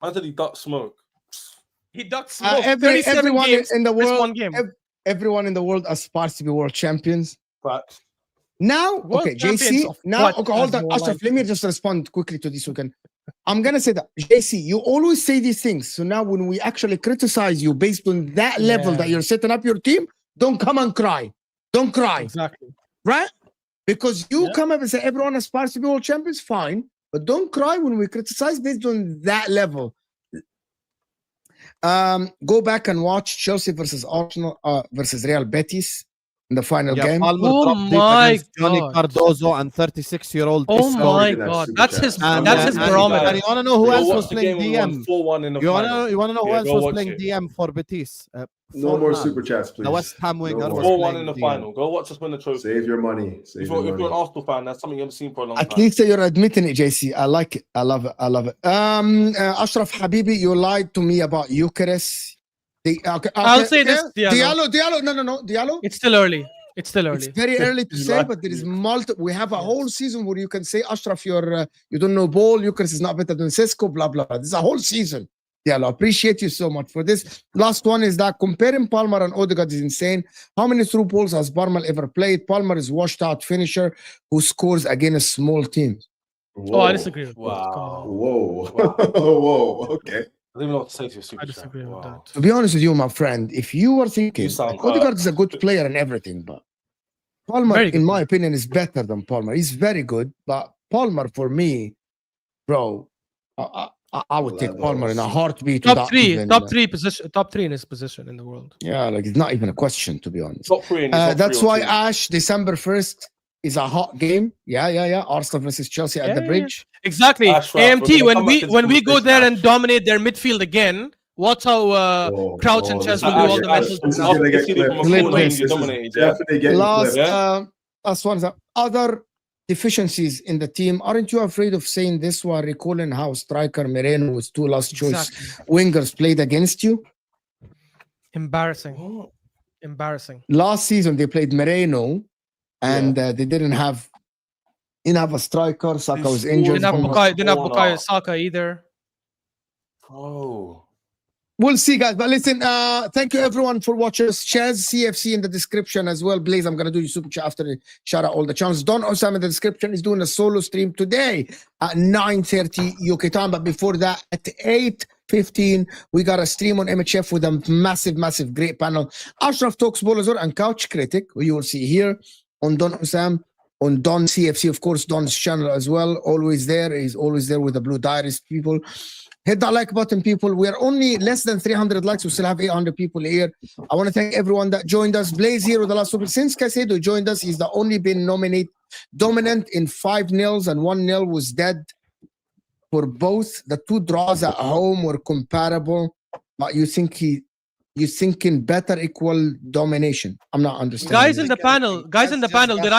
I said he ducked smoke. He ducked smoke. everyone 37 games in the missed world, one game. everyone in the world aspires to be world champions. Facts. Now, World okay, champions JC. of Now, what, okay, hold as on, more Ashraf. like- Let me just respond quickly to this. I'm gonna say that, JC. You always say these things. So now, when we actually criticize you based on that level Yeah. that you're setting up your team, don't come and cry. Don't cry, Exactly. right? Because you Yeah. come up and say everyone aspires to be world champions. Fine, but don't cry when we criticize based on that level. Go back and watch Chelsea versus Arsenal versus Real Betis in the final Yeah, game. Palmer Oh dropped deep my against Johnny God. Cardozo and 36-year-old Oh Isco. my Reading that God. super That's chat. his And, that's his and barometer. you want to know who Go else watch was the playing game and we DM? won 4-1 in the You want final. to know who Yeah, else go was watch playing it. DM for Betis? No more Forlan. super chats, please. The West Ham winger No was more. 4-1 playing in the DM. final. Go watch us win the trophy. Save your money. Save If your you're an money. Arsenal fan, that's something you haven't seen for a long At time. least you're admitting it, JC. I like it. I love it. I love it. Ashraf Habibi, you lied to me about Eucharist. I'll say this, Diallo. No. Diallo. It's still early. It's still It's early. very early to You say, lied but there to is me. multiple. We have a whole season where you can say, Ashraf, you don't know ball. Eucharist is not better than Sesko. Blah blah. This is a whole season. Diallo, appreciate you so much for this. Last one is that comparing Palmer and Odegaard is insane. How many through balls has Palmer ever played? Palmer is washed out finisher who scores against small teams. Oh, I disagree with that. Wow. Come on. Whoa. Whoa. Okay. I don't even know what to say to your super I disagree with that. To be honest with you, my friend, if you were thinking You sound like, Odegaard is a good player and everything, but Palmer, Very good in my player. opinion, is better than Palmer. He's very good, but Palmer for me, bro, I would take Palmer in a Levels. heartbeat. Top without three, even, top three in his position in the world. Yeah, like it's not even a question, to be honest. Top three. And he's top That's three or why two. Ash, December 1st is a hot game. Yeah. Arsenal versus Chelsea at the Yeah. bridge. Exactly. That's right. AMT, We're gonna come back to when this we go conversation, there and Ash. dominate their midfield again, watch how Crouch and Chess will do all the mental This is stuff. gonna get After City from a clipped. corner, Clipped. you dominated, yeah? Definitely getting Last, clipped. last one is other deficiencies in the team. Aren't you afraid of saying this while recalling how striker Moreno with 2 last choice Exactly. wingers played against you? Embarrassing. What? Embarrassing. Last season they played Moreno, and they didn't have a striker. Saka was injured. Didn't have From a Bukayo corner. Saka either. Bro. We'll see, guys. But listen, thank you everyone for watching us. Chaz CFC in the description as well. Blaze, I'm gonna do your super chat after the shout out all the channels. Don Osam in the description is doing a solo stream today at 9:30 UK time. But before that, at 8:15, we got a stream on MHF with a massive, great panel. Ashraf talks Bolazor and Couch Critic, who you will see here on Don Osam, on Don CFC, of course, Don's channel as well. Always there. He's always there with the Blue Diaries people. Hit that like button, people. We are only less than 300 likes. We still have 800 people here. I want to thank everyone that joined us. Blaze here with the last one. Since Caicedo joined us, he's the only been dominant in 5-0 and 1-0 was dead for both. The 2 draws at home were comparable. But you thinking better equal domination? I'm not understanding. Guys in the panel, did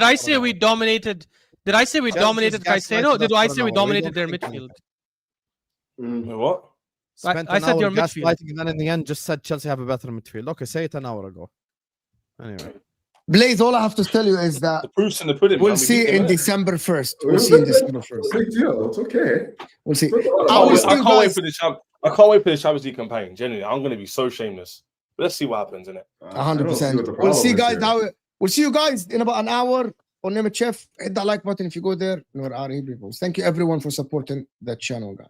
I say we dominated? Did I say we dominated Caicedo? Or did I say we dominated their midfield? What? Spent I an said hour your midfield. gaslighting, and then in the end just said Chelsea have a better midfield. Okay, say it an hour ago. Anyway, Blaze, all I have to tell you is that The proof's in the pudding. we'll man. We see beat them, in innit? December 1st. We'll see in December 1st. Big deal. It's okay. We'll see. I I will see I you can't wait guys. for the I can't wait for the Champions League campaign. Genuinely, I'm gonna be so shameless. But let's see what happens, innit? 100%. We'll see, guys. We'll see you guys in about an hour on MHF. Hit that like button if you go there. Thank you everyone for supporting the channel, guys.